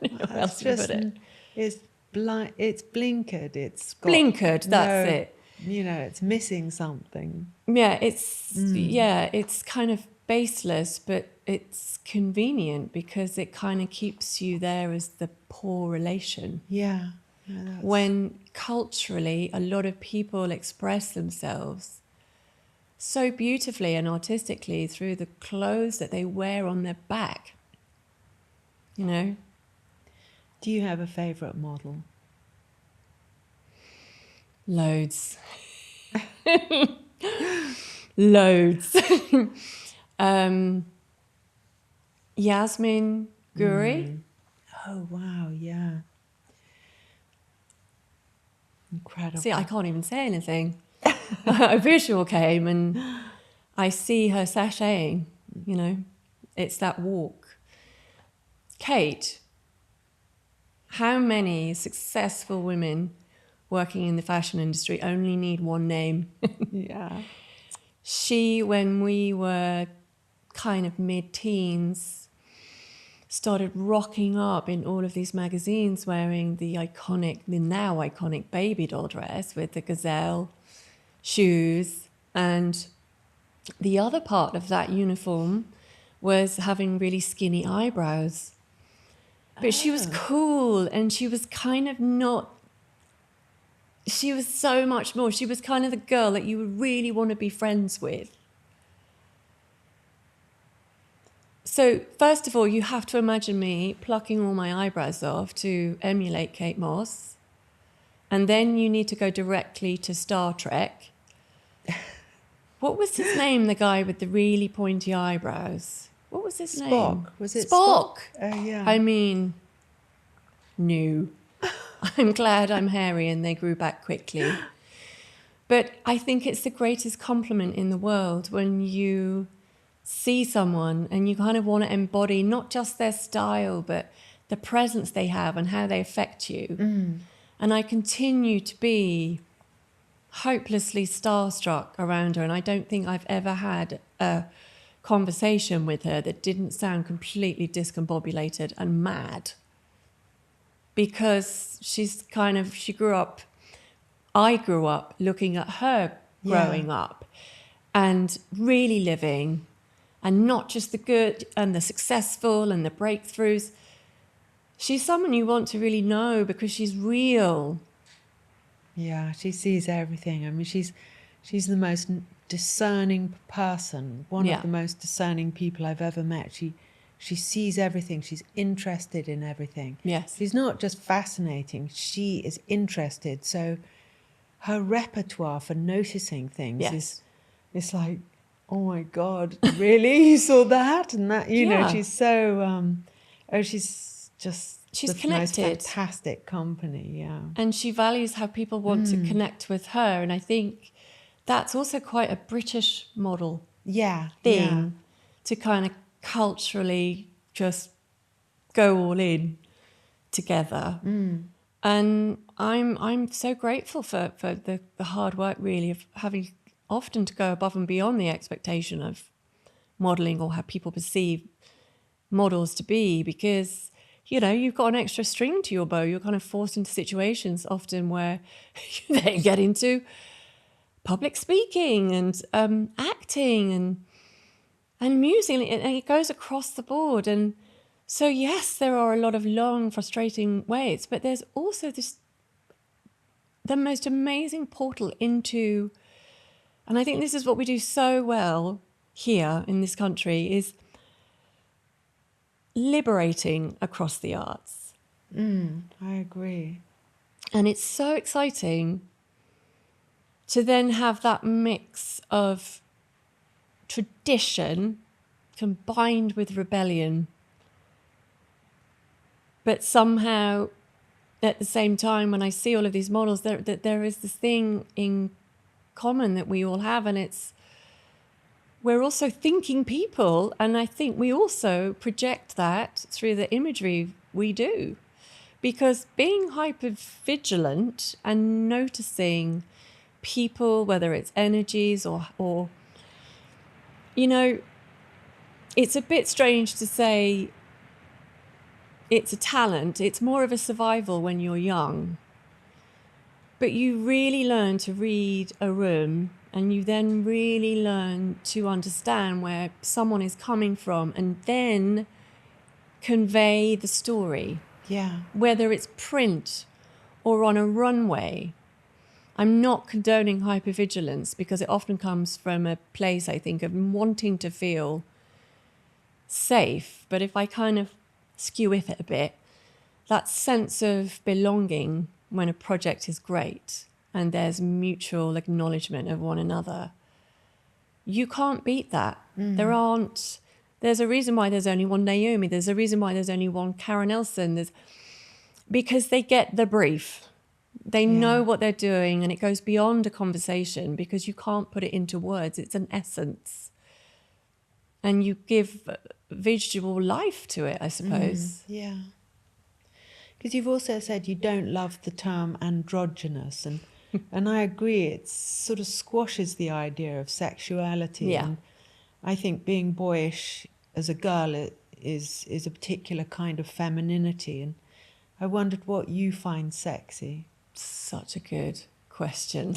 don't know how else to put it. It's blinkered. It's got blinkered, that's it. it's missing something. Yeah, it's kind of baseless, but it's convenient because it kind of keeps you there as the poor relation. Yeah. When culturally a lot of people express themselves so beautifully and artistically through the clothes that they wear on their back, Do you have a favourite model? Loads. Loads. Yasmin Guri. Oh, wow, yeah. Incredible. See, I can't even say anything. A visual came and I see her sashaying, It's that walk. Kate, how many successful women working in the fashion industry only need one name? Yeah. She, when we were kind of mid-teens, started rocking up in all of these magazines wearing the now iconic baby doll dress with the gazelle shoes. And the other part of that uniform was having really skinny eyebrows. But she was cool, and she was kind of not... She was so much more. She was kind of the girl that you would really want to be friends with. So first of all, you have to imagine me plucking all my eyebrows off to emulate Kate Moss. And then you need to go directly to Star Trek. What was his name, the guy with the really pointy eyebrows? What was his name? Spock. Was it Spock? Yeah. I mean, no. I'm glad I'm hairy and they grew back quickly. But I think it's the greatest compliment in the world when you see someone and you kind of want to embody not just their style, but the presence they have and how they affect you. And I continue to be hopelessly starstruck around her, and I don't think I've ever had a conversation with her that didn't sound completely discombobulated and mad, because I grew up looking at her growing up and really living, and not just the good and the successful and the breakthroughs. She's someone you want to really know because she's real. Yeah, she sees everything. I mean, she's the most discerning person, one of the most discerning people I've ever met. She sees everything. She's interested in everything. Yes. She's not just fascinating. She is interested. So her repertoire for noticing things is like, oh my God, really? You saw that? And that, she's so, she's just she's the connected. most fantastic company, yeah. And she values how people want to connect with her. And I think that's also quite a British model thing to kind of culturally just go all in together. And I'm so grateful for the hard work, really, of having often to go above and beyond the expectation of modelling or how people perceive models to be, because you've got an extra string to your bow. You're kind of forced into situations often where you then get into public speaking and acting and music, and it goes across the board. And so, yes, there are a lot of long, frustrating waits, but there's also the most amazing portal into, and I think this is what we do so well here in this country, is liberating across the arts. I agree. And it's so exciting to then have that mix of tradition combined with rebellion, but somehow at the same time, when I see all of these models, there is this thing in common that we all have, and we're also thinking people, and I think we also project that through the imagery we do. Because being hyper-vigilant and noticing people, whether it's energies or it's a bit strange to say it's a talent. It's more of a survival when you're young. But you really learn to read a room, and you then really learn to understand where someone is coming from and then convey the story. Yeah. Whether it's print or on a runway. I'm not condoning hypervigilance because it often comes from a place, I think, of wanting to feel safe. But if I kind of skew it a bit, that sense of belonging when a project is great and there's mutual acknowledgement of one another, you can't beat that. There's a reason why there's only one Naomi. There's a reason why there's only one Karen Elson. Because they get the brief. They know what they're doing, and it goes beyond a conversation because you can't put it into words. It's an essence. And you give visual life to it, I suppose. Yeah. Because you've also said you don't love the term androgynous, and I agree, it sort of squashes the idea of sexuality. Yeah. And I think being boyish as a girl is a particular kind of femininity, and I wondered what you find sexy. Such a good question.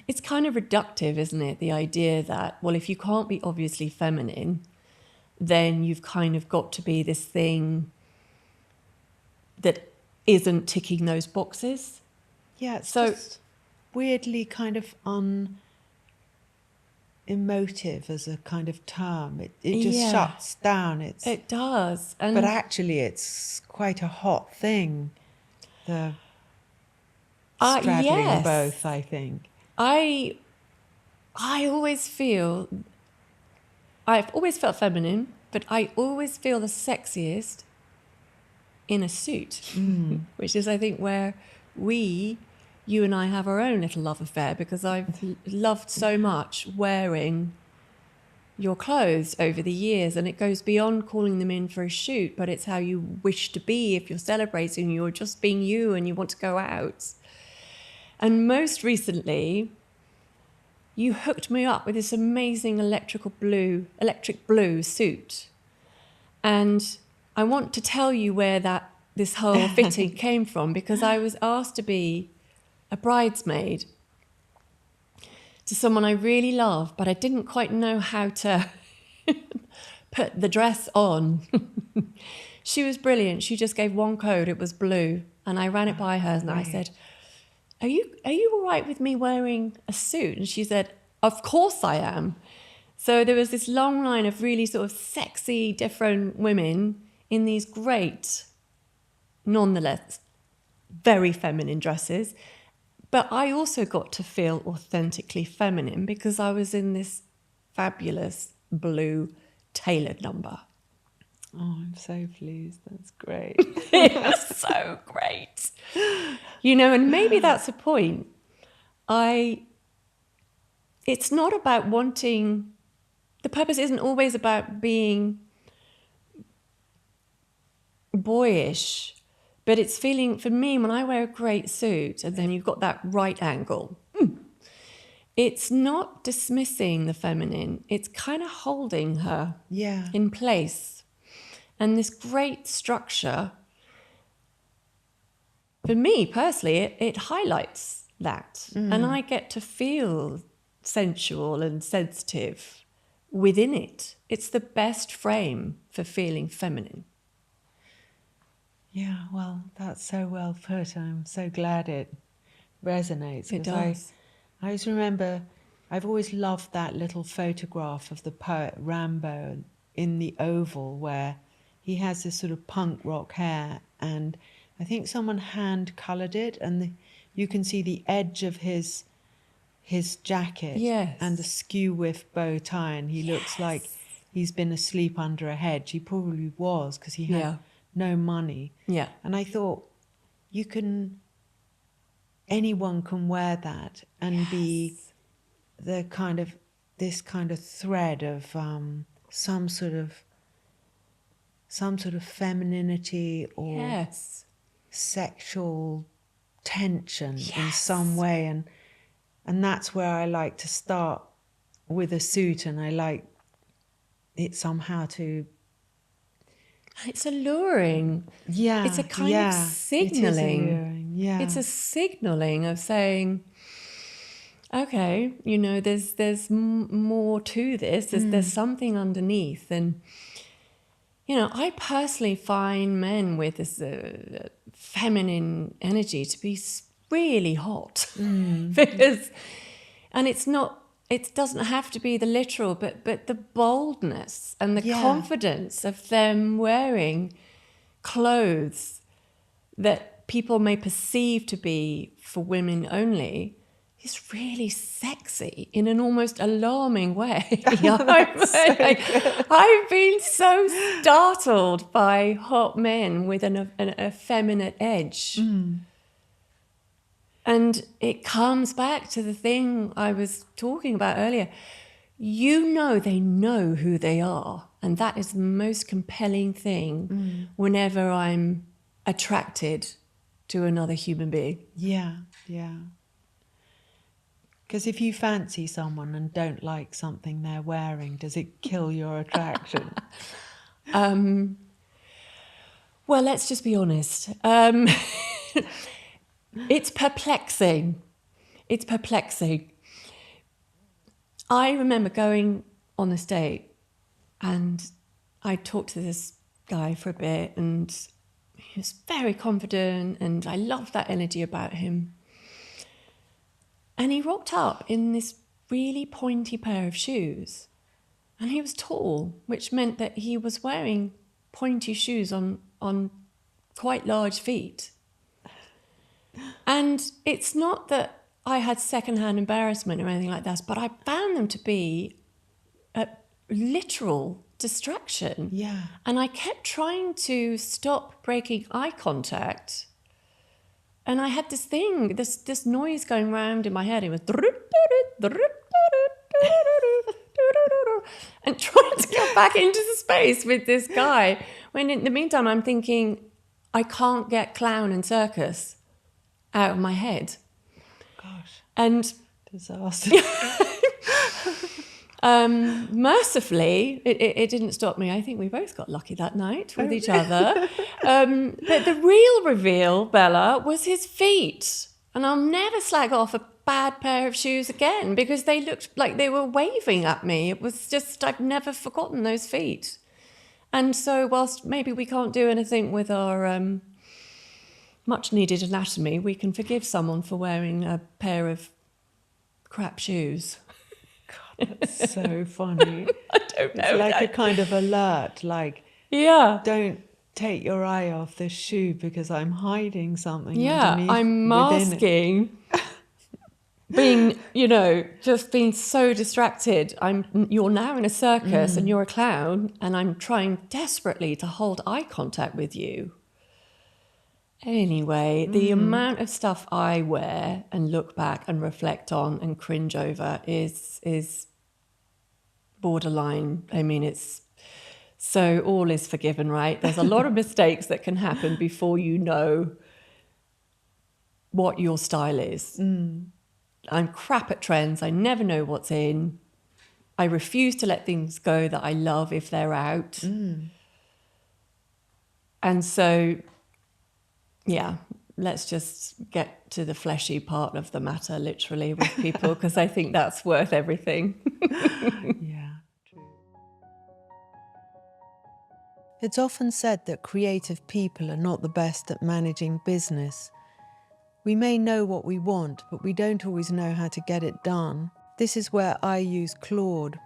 It's kind of reductive, isn't it? The idea that, well, if you can't be obviously feminine, then you've kind of got to be this thing that isn't ticking those boxes. Yeah, it's just weirdly kind of unemotive as a kind of term. It just shuts down. It does. But actually it's quite a hot thing. The straddling both, I think. I've always felt feminine, but I always feel the sexiest in a suit, which is, I think, where you and I have our own little love affair, because I've loved so much wearing your clothes over the years, and it goes beyond calling them in for a shoot, but it's how you wish to be if you're celebrating, you're just being you and you want to go out. And most recently, you hooked me up with this amazing electric blue suit. And I want to tell you where this whole fitting came from, because I was asked to be a bridesmaid to someone I really love, but I didn't quite know how to put the dress on. She was brilliant. She just gave one code. It was blue. And I ran it by her and I said, Are you all right with me wearing a suit? And she said, of course I am. So there was this long line of really sort of sexy, different women in these great, nonetheless, very feminine dresses. But I also got to feel authentically feminine because I was in this fabulous blue tailored number. Oh, I'm so pleased. That's great. It was so great. You know, and maybe that's a point. It's not about wanting, the purpose isn't always about being boyish, but it's feeling, for me, when I wear a great suit and then you've got that right angle, it's not dismissing the feminine, it's kind of holding her in place. And this great structure, for me personally, it highlights that. And I get to feel sensual and sensitive within it. It's the best frame for feeling feminine. Yeah, well, that's so well put. I'm so glad it resonates. It does. I always remember, I've always loved that little photograph of the poet Rimbaud in the Oval, where he has this sort of punk rock hair, and I think someone hand-coloured it, and you can see the edge of his jacket and the skew-whiff bow tie, and he looks like he's been asleep under a hedge. He probably was, because he had no money. Yeah. And I thought, anyone can wear that and be this kind of thread of some sort of femininity or sexual tension in some way, and that's where I like to start with a suit, and I like it somehow to. It's alluring. Yeah, it's a kind of signaling. It is alluring. Yeah. It's a signaling of saying, okay, you know, there's more to this. There's something underneath. And, you know, I personally find men with this feminine energy to be really hot. Because, and it's not, it doesn't have to be the literal, but the boldness and the confidence of them wearing clothes that people may perceive to be for women only is really sexy in an almost alarming way. I've been so startled by hot men with an effeminate edge. And it comes back to the thing I was talking about earlier. You know, they know who they are. And that is the most compelling thing whenever I'm attracted to another human being. Yeah, yeah. Because if you fancy someone and don't like something they're wearing, does it kill your attraction? Well, let's just be honest. It's perplexing. It's perplexing. I remember going on this date and I talked to this guy for a bit and he was very confident and I loved that energy about him. And he rocked up in this really pointy pair of shoes. And he was tall, which meant that he was wearing pointy shoes on quite large feet. And it's not that I had secondhand embarrassment or anything like that, but I found them to be a literal distraction. Yeah. And I kept trying to stop breaking eye contact. And I had this thing, this noise going round in my head. It was and trying to get back into the space with this guy. When in the meantime, I'm thinking, I can't get clown and circus out of my head. Gosh. And disaster. Mercifully, it didn't stop me. I think we both got lucky that night with each other. But the real reveal, Bella, was his feet. And I'll never slag off a bad pair of shoes again because they looked like they were waving at me. It was just, I've never forgotten those feet. And so whilst maybe we can't do anything with our much needed anatomy, we can forgive someone for wearing a pair of crap shoes. God, that's so funny. I don't know. It's like a kind of alert, like, yeah, don't take your eye off this shoe because I'm hiding something underneath. I'm masking being, just being so distracted. You're now in a circus and you're a clown and I'm trying desperately to hold eye contact with you. Anyway, the amount of stuff I wear and look back and reflect on and cringe over is borderline. I mean, it's so all is forgiven, right? There's a lot of mistakes that can happen before you know what your style is. I'm crap at trends. I never know what's in. I refuse to let things go that I love if they're out. And so, yeah, let's just get to the fleshy part of the matter, literally, with people, because I think that's worth everything. Yeah, true. It's often said that creative people are not the best at managing business. We may know what we want, but we don't always know how to get it done. This is where I use Claude.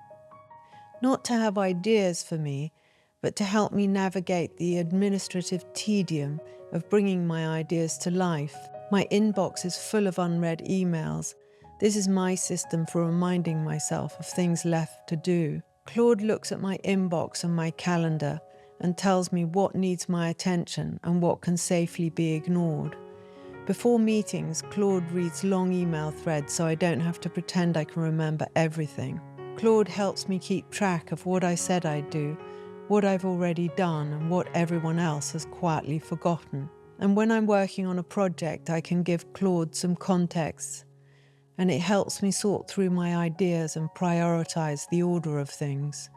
Not to have ideas for me, but to help me navigate the administrative tedium of bringing my ideas to life. My inbox is full of unread emails. This is my system for reminding myself of things left to do. Claude looks at my inbox and my calendar and tells me what needs my attention and what can safely be ignored. Before meetings, Claude reads long email threads so I don't have to pretend I can remember everything. Claude helps me keep track of what I said I'd do, what I've already done, and what everyone else has quietly forgotten. And when I'm working on a project, I can give Claude some context, and it helps me sort through my ideas and prioritize the order of things.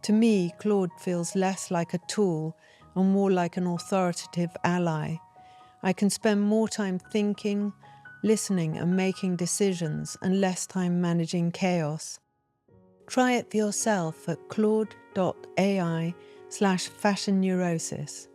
To me, Claude feels less like a tool and more like an authoritative ally. I can spend more time thinking, listening and making decisions and less time managing chaos. Try it for yourself at claude.ai/fashion neurosis.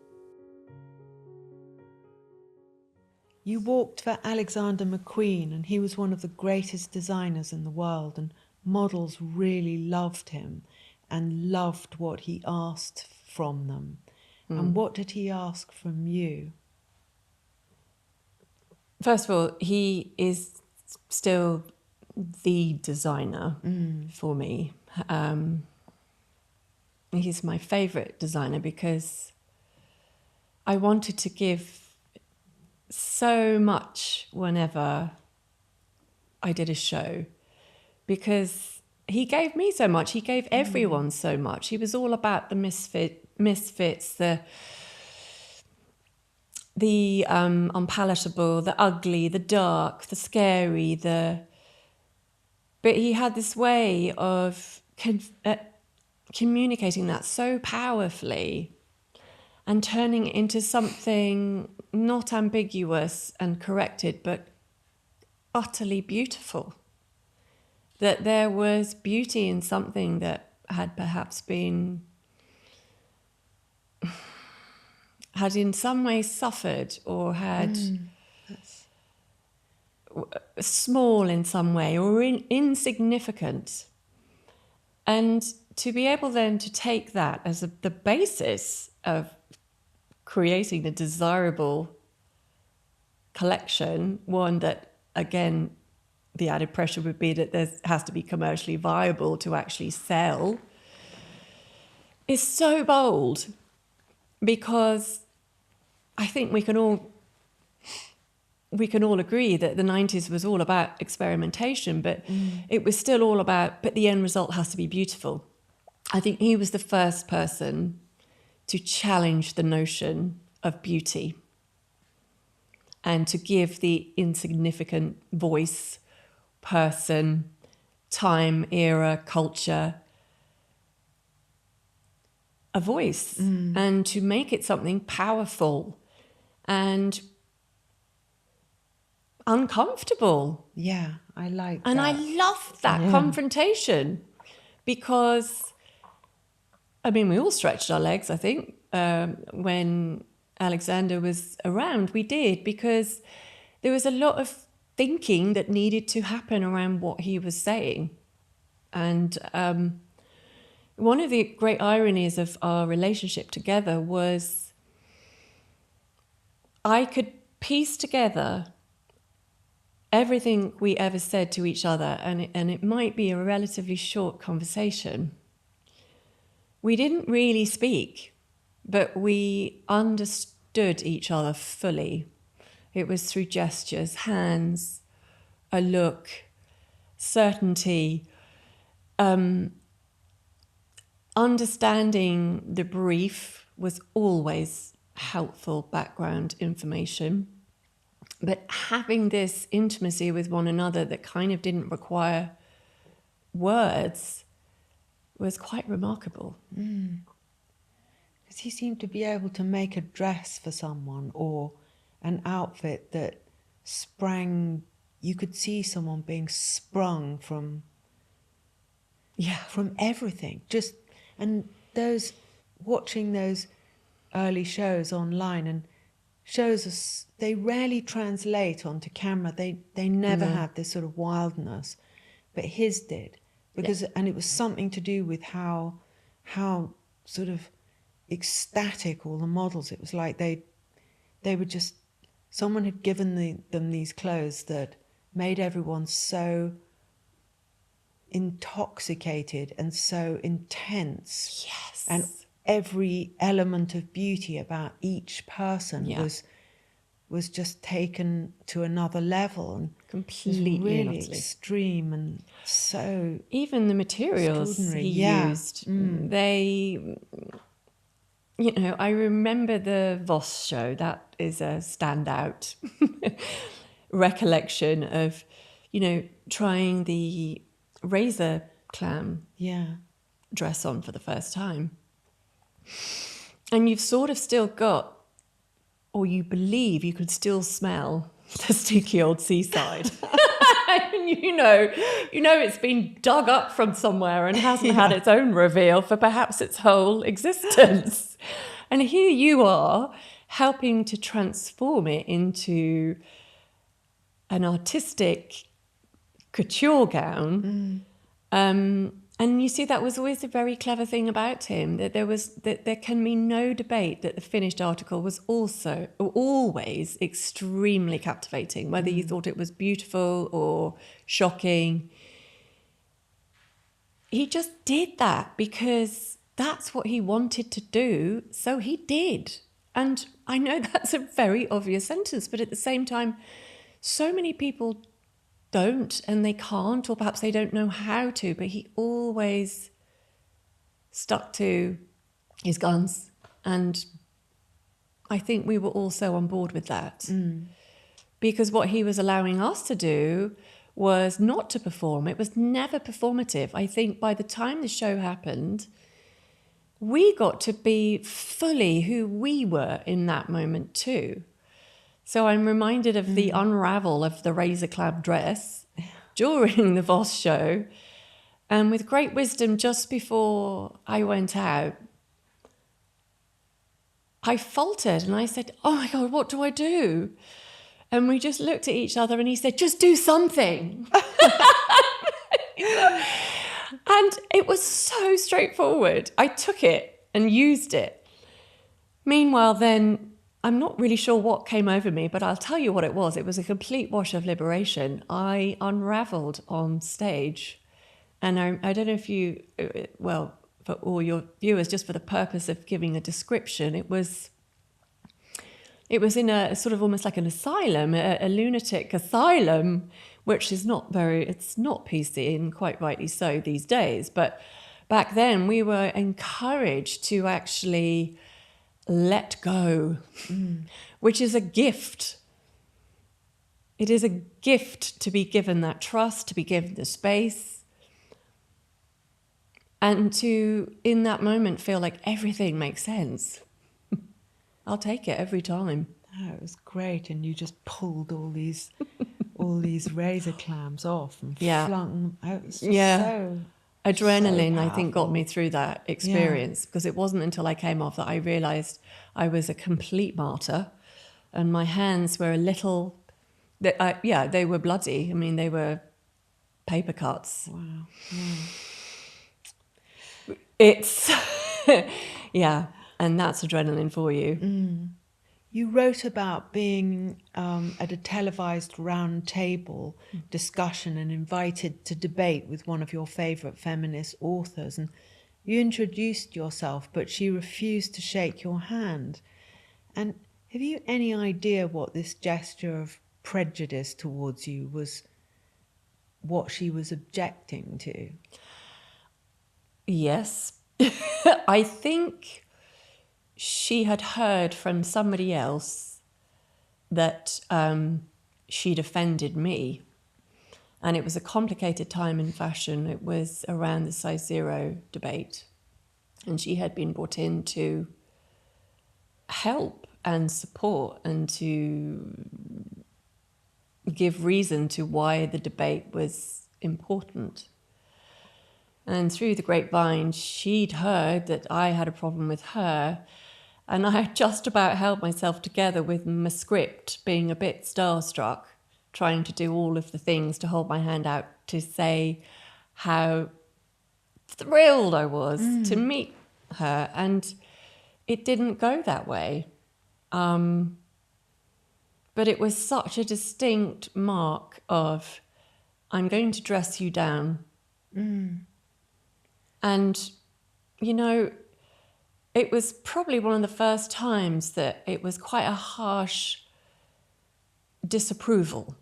You walked for Alexander McQueen, and he was one of the greatest designers in the world, and models really loved him and loved what he asked from them. And what did he ask from you? First of all, he is still the designer for me. He's my favourite designer because I wanted to give so much whenever I did a show, because he gave me so much. He gave everyone so much. He was all about the misfits, the unpalatable, the ugly, the dark, the scary, but he had this way of communicating that so powerfully and turning it into something not ambiguous and corrected, but utterly beautiful. That there was beauty in something that had perhaps had in some way suffered or had small in some way or insignificant. And to be able then to take that as the basis of creating a desirable collection, one that, again, the added pressure would be that there has to be commercially viable to actually sell, is so bold, because I think we can all agree that the 90s was all about experimentation, but it was still all about, but the end result has to be beautiful. I think he was the first person to challenge the notion of beauty and to give the insignificant voice, person, time, era, culture a voice, and to make it something powerful and uncomfortable. Yeah, I like and that. I love that confrontation, because I mean, we all stretched our legs, I think, when Alexander was around. We did, because there was a lot of thinking that needed to happen around what he was saying. And one of the great ironies of our relationship together was I could piece together everything we ever said to each other, and it might be a relatively short conversation. We didn't really speak, but we understood each other fully. It was through gestures, hands, a look, certainty, understanding the brief was always helpful background information. But having this intimacy with one another that kind of didn't require words was quite remarkable. Because he seemed to be able to make a dress for someone or an outfit that sprang, you could see someone being sprung from everything. And watching those early shows online and shows us, they rarely translate onto camera. They never have this sort of wildness, but his did, because and it was something to do with how sort of ecstatic all the models. It was like they were just, someone had given them these clothes that made everyone so intoxicated and so intense. Yes. And every element of beauty about each person was just taken to another level, and completely really extreme and so even the materials he used, they, you know, I remember the Voss show. That is a standout recollection of, you know, trying the razor clam dress on for the first time. And you've sort of still got or you believe you could still smell the sticky old seaside. And you know it's been dug up from somewhere and hasn't had its own reveal for perhaps its whole existence. And here you are helping to transform it into an artistic couture gown. And you see, that was always a very clever thing about him, that there can be no debate that the finished article was also always extremely captivating, whether you thought it was beautiful or shocking. He just did that because that's what he wanted to do, so he did. And I know that's a very obvious sentence, but at the same time, so many people don't, and they can't, or perhaps they don't know how to, but he always stuck to his guns. And I think we were all so on board with that. Because what he was allowing us to do was not to perform. It was never performative. I think by the time the show happened, we got to be fully who we were in that moment too. So I'm reminded of the unravel of the razor clad dress during the Voss show. And with great wisdom, just before I went out, I faltered and I said, "Oh my God, what do I do?" And we just looked at each other and he said, "Just do something." And it was so straightforward. I took it and used it. Meanwhile, then, I'm not really sure what came over me, but I'll tell you what it was. It was a complete wash of liberation. I unraveled on stage. And I don't know if you, well, for all your viewers, just for the purpose of giving a description, it was in a sort of almost like an asylum, a lunatic asylum, which is it's not PC, and quite rightly so these days. But back then we were encouraged to actually let go, which is a gift. It is a gift to be given that trust, to be given the space, and to, in that moment, feel like everything makes sense. I'll take it every time. Oh, it was great, and you just pulled all these razor clams off and flung them out. It was just so adrenaline, so I think, got me through that experience, because it wasn't until I came off that I realised I was a complete martyr, and my hands were a little, they were bloody. I mean, they were paper cuts. Wow. It's, and that's adrenaline for you. You wrote about being at a televised round table discussion and invited to debate with one of your favourite feminist authors, and you introduced yourself, but she refused to shake your hand. And have you any idea what this gesture of prejudice towards you was, what she was objecting to? Yes. I think she had heard from somebody else that she'd offended me. And it was a complicated time in fashion. It was around the size zero debate. And she had been brought in to help and support and to give reason to why the debate was important. And through the grapevine, she'd heard that I had a problem with her. And I had just about held myself together with my script, being a bit starstruck, trying to do all of the things to hold my hand out to say how thrilled I was to meet her. And it didn't go that way. But it was such a distinct mark of, I'm going to dress you down. And, you know, it was probably one of the first times that it was quite a harsh disapproval.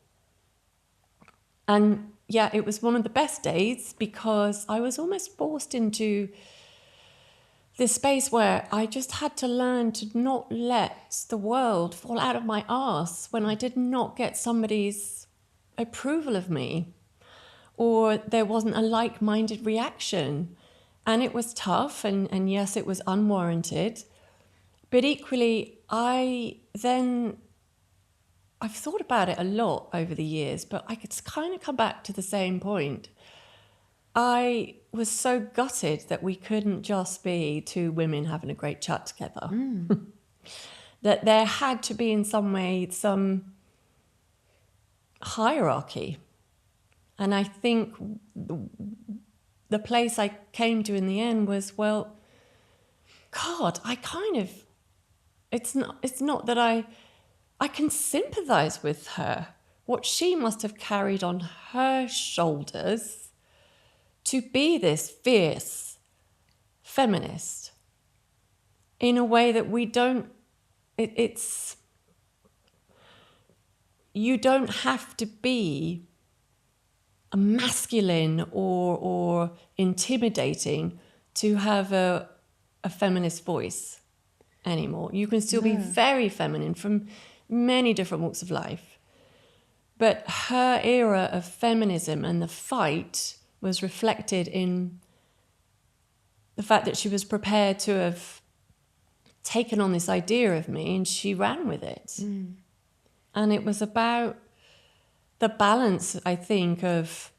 And yeah, it was one of the best days because I was almost forced into this space where I just had to learn to not let the world fall out of my arse when I did not get somebody's approval of me, or there wasn't a like-minded reaction. And it was tough, and yes, it was unwarranted. But equally, I've thought about it a lot over the years, but I could kind of come back to the same point. I was so gutted that we couldn't just be two women having a great chat together. That there had to be in some way some hierarchy. And I think the place I came to in the end was, well, God, it's not that I can sympathize with her. What she must have carried on her shoulders to be this fierce feminist in a way that we don't, you don't have to be a masculine or intimidating to have a feminist voice anymore. You can still be very feminine from many different walks of life. But her era of feminism and the fight was reflected in the fact that she was prepared to have taken on this idea of me and she ran with it. And it was about the balance, I think, of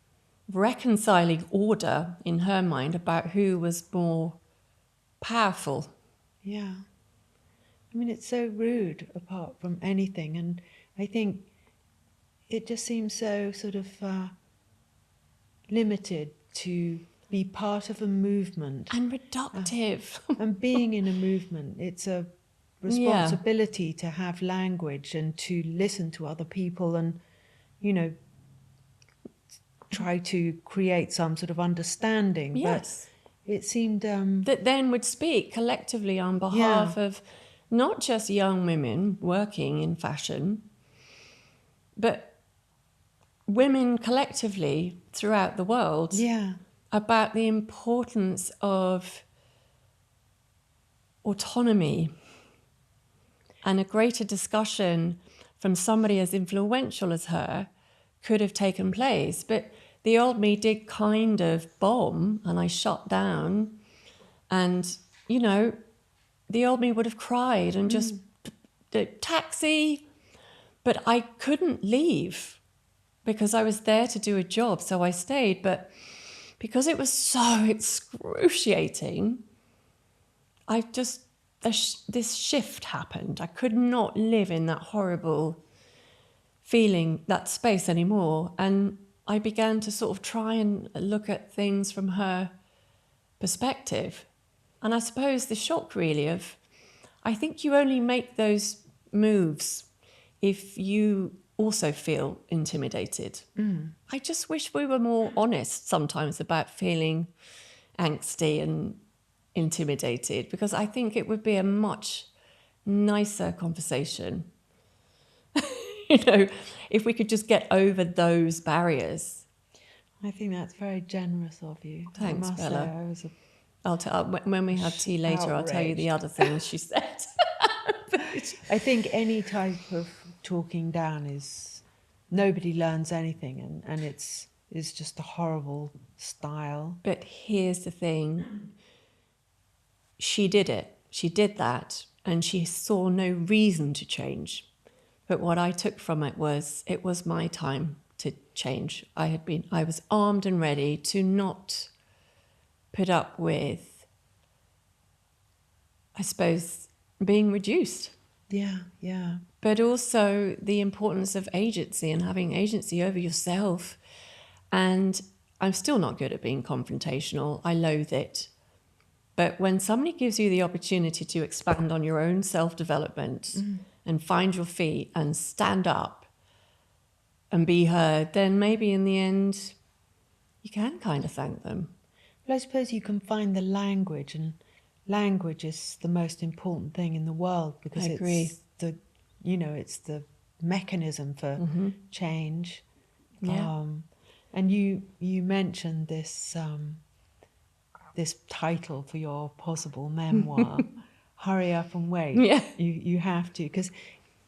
reconciling order in her mind about who was more powerful. Yeah. I mean, it's so rude apart from anything. And I think it just seems so sort of limited to be part of a movement. And reductive. And being in a movement, it's a responsibility to have language and to listen to other people and, you know, try to create some sort of understanding. Yes. But it seemed... that then would speak collectively on behalf of not just young women working in fashion, but women collectively throughout the world. Yeah. About the importance of autonomy and a greater discussion from somebody as influential as her could have taken place. But the old me did kind of bomb and I shut down. And, you know, the old me would have cried and just taxi. But I couldn't leave because I was there to do a job. So I stayed. But because it was so excruciating, this shift happened. I could not live in that horrible feeling, that space anymore. And I began to sort of try and look at things from her perspective. And I suppose the shock really of, I think you only make those moves if you also feel intimidated. I just wish we were more honest sometimes about feeling angsty and intimidated, because I think it would be a much nicer conversation. You know, if we could just get over those barriers. I think that's very generous of you. Thanks, Bella. Say when we have tea later, I'll tell you the other things she said. I think any type of talking down is, nobody learns anything, and it's just a horrible style. But here's the thing. She did it. She did that, and she saw no reason to change. But what I took from it was my time to change. I was armed and ready to not put up with, I suppose, being reduced. Yeah. But also the importance of agency and having agency over yourself. And I'm still not good at being confrontational. I loathe it. But when somebody gives you the opportunity to expand on your own self-development and find your feet and stand up and be heard, then maybe in the end you can kind of thank them. But I suppose you can find the language, and language is the most important thing in the world, because it's the mechanism for change. Yeah. And you mentioned this this title for your possible memoir, Hurry Up and Wait. Yeah. You have to, because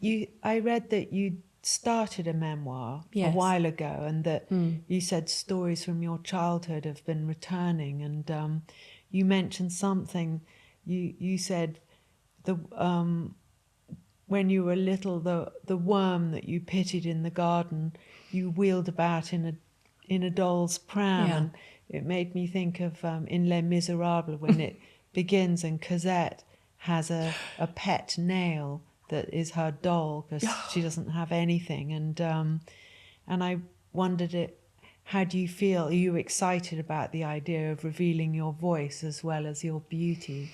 I read that you started a memoir a while ago, and that you said stories from your childhood have been returning, and you mentioned something. You said when you were little, the worm that you pitied in the garden, you wheeled about in a doll's pram. Yeah. And it made me think of in Les Miserables, when it begins and Cosette has a pet nail that is her doll because she doesn't have anything. And I wondered, how do you feel? Are you excited about the idea of revealing your voice as well as your beauty?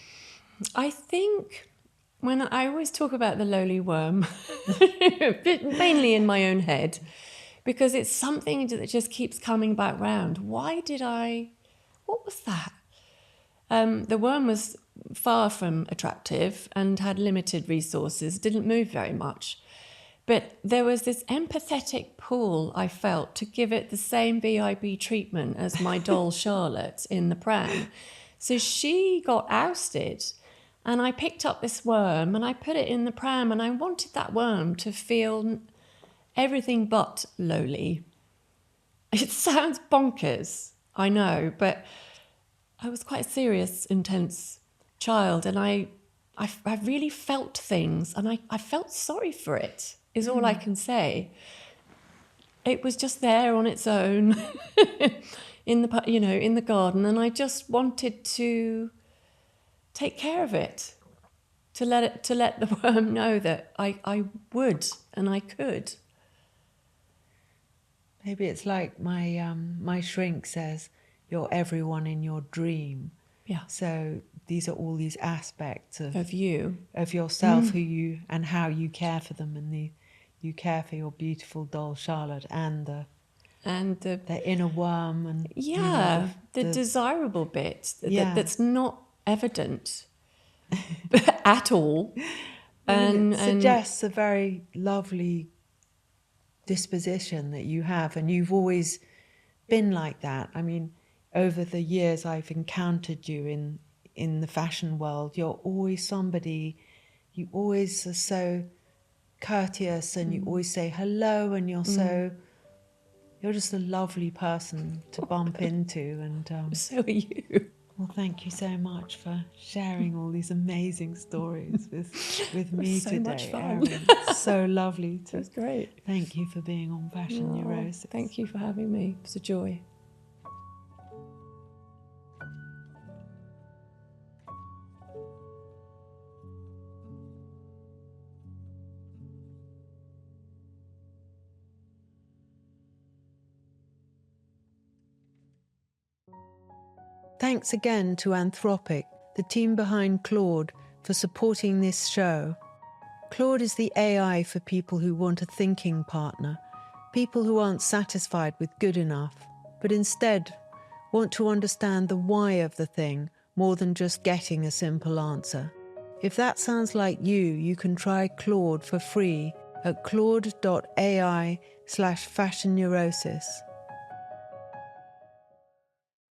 I think when I always talk about the lowly worm, mainly in my own head, because it's something that just keeps coming back round. What was that? The worm was far from attractive and had limited resources, didn't move very much. But there was this empathetic pull I felt to give it the same VIB treatment as my doll Charlotte in the pram. So she got ousted, and I picked up this worm and I put it in the pram, and I wanted that worm to feel everything but lowly. It sounds bonkers, I know, but I was quite a serious, intense child, and I really felt things, and I felt sorry for it, is all I can say. It was just there on its own in the garden, and I just wanted to take care of it, to let the worm know that I would and I could. Maybe it's like my shrink says, you're everyone in your dream. Yeah. So these are all these aspects of you, of yourself, who you and how you care for them, and you care for your beautiful doll Charlotte and the inner worm, and the desirable bit Yeah. that's not evident at all. And it suggests a very lovely disposition that you have, and you've always been like that. I mean, over the years I've encountered you in the fashion world, you're always somebody, you always are so courteous, and you always say hello, and you're just a lovely person to bump into. And So are you. well, thank you so much for sharing all these amazing stories with me so today. much fun. Erin. So lovely to. That's great. Thank you for being on Fashion Neurosis. Thank you for having me. It's a joy. Thanks again to Anthropic, the team behind Claude, for supporting this show. Claude is the AI for people who want a thinking partner, people who aren't satisfied with good enough, but instead want to understand the why of the thing more than just getting a simple answer. If that sounds like you can try Claude for free at claude.ai/fashionneurosis.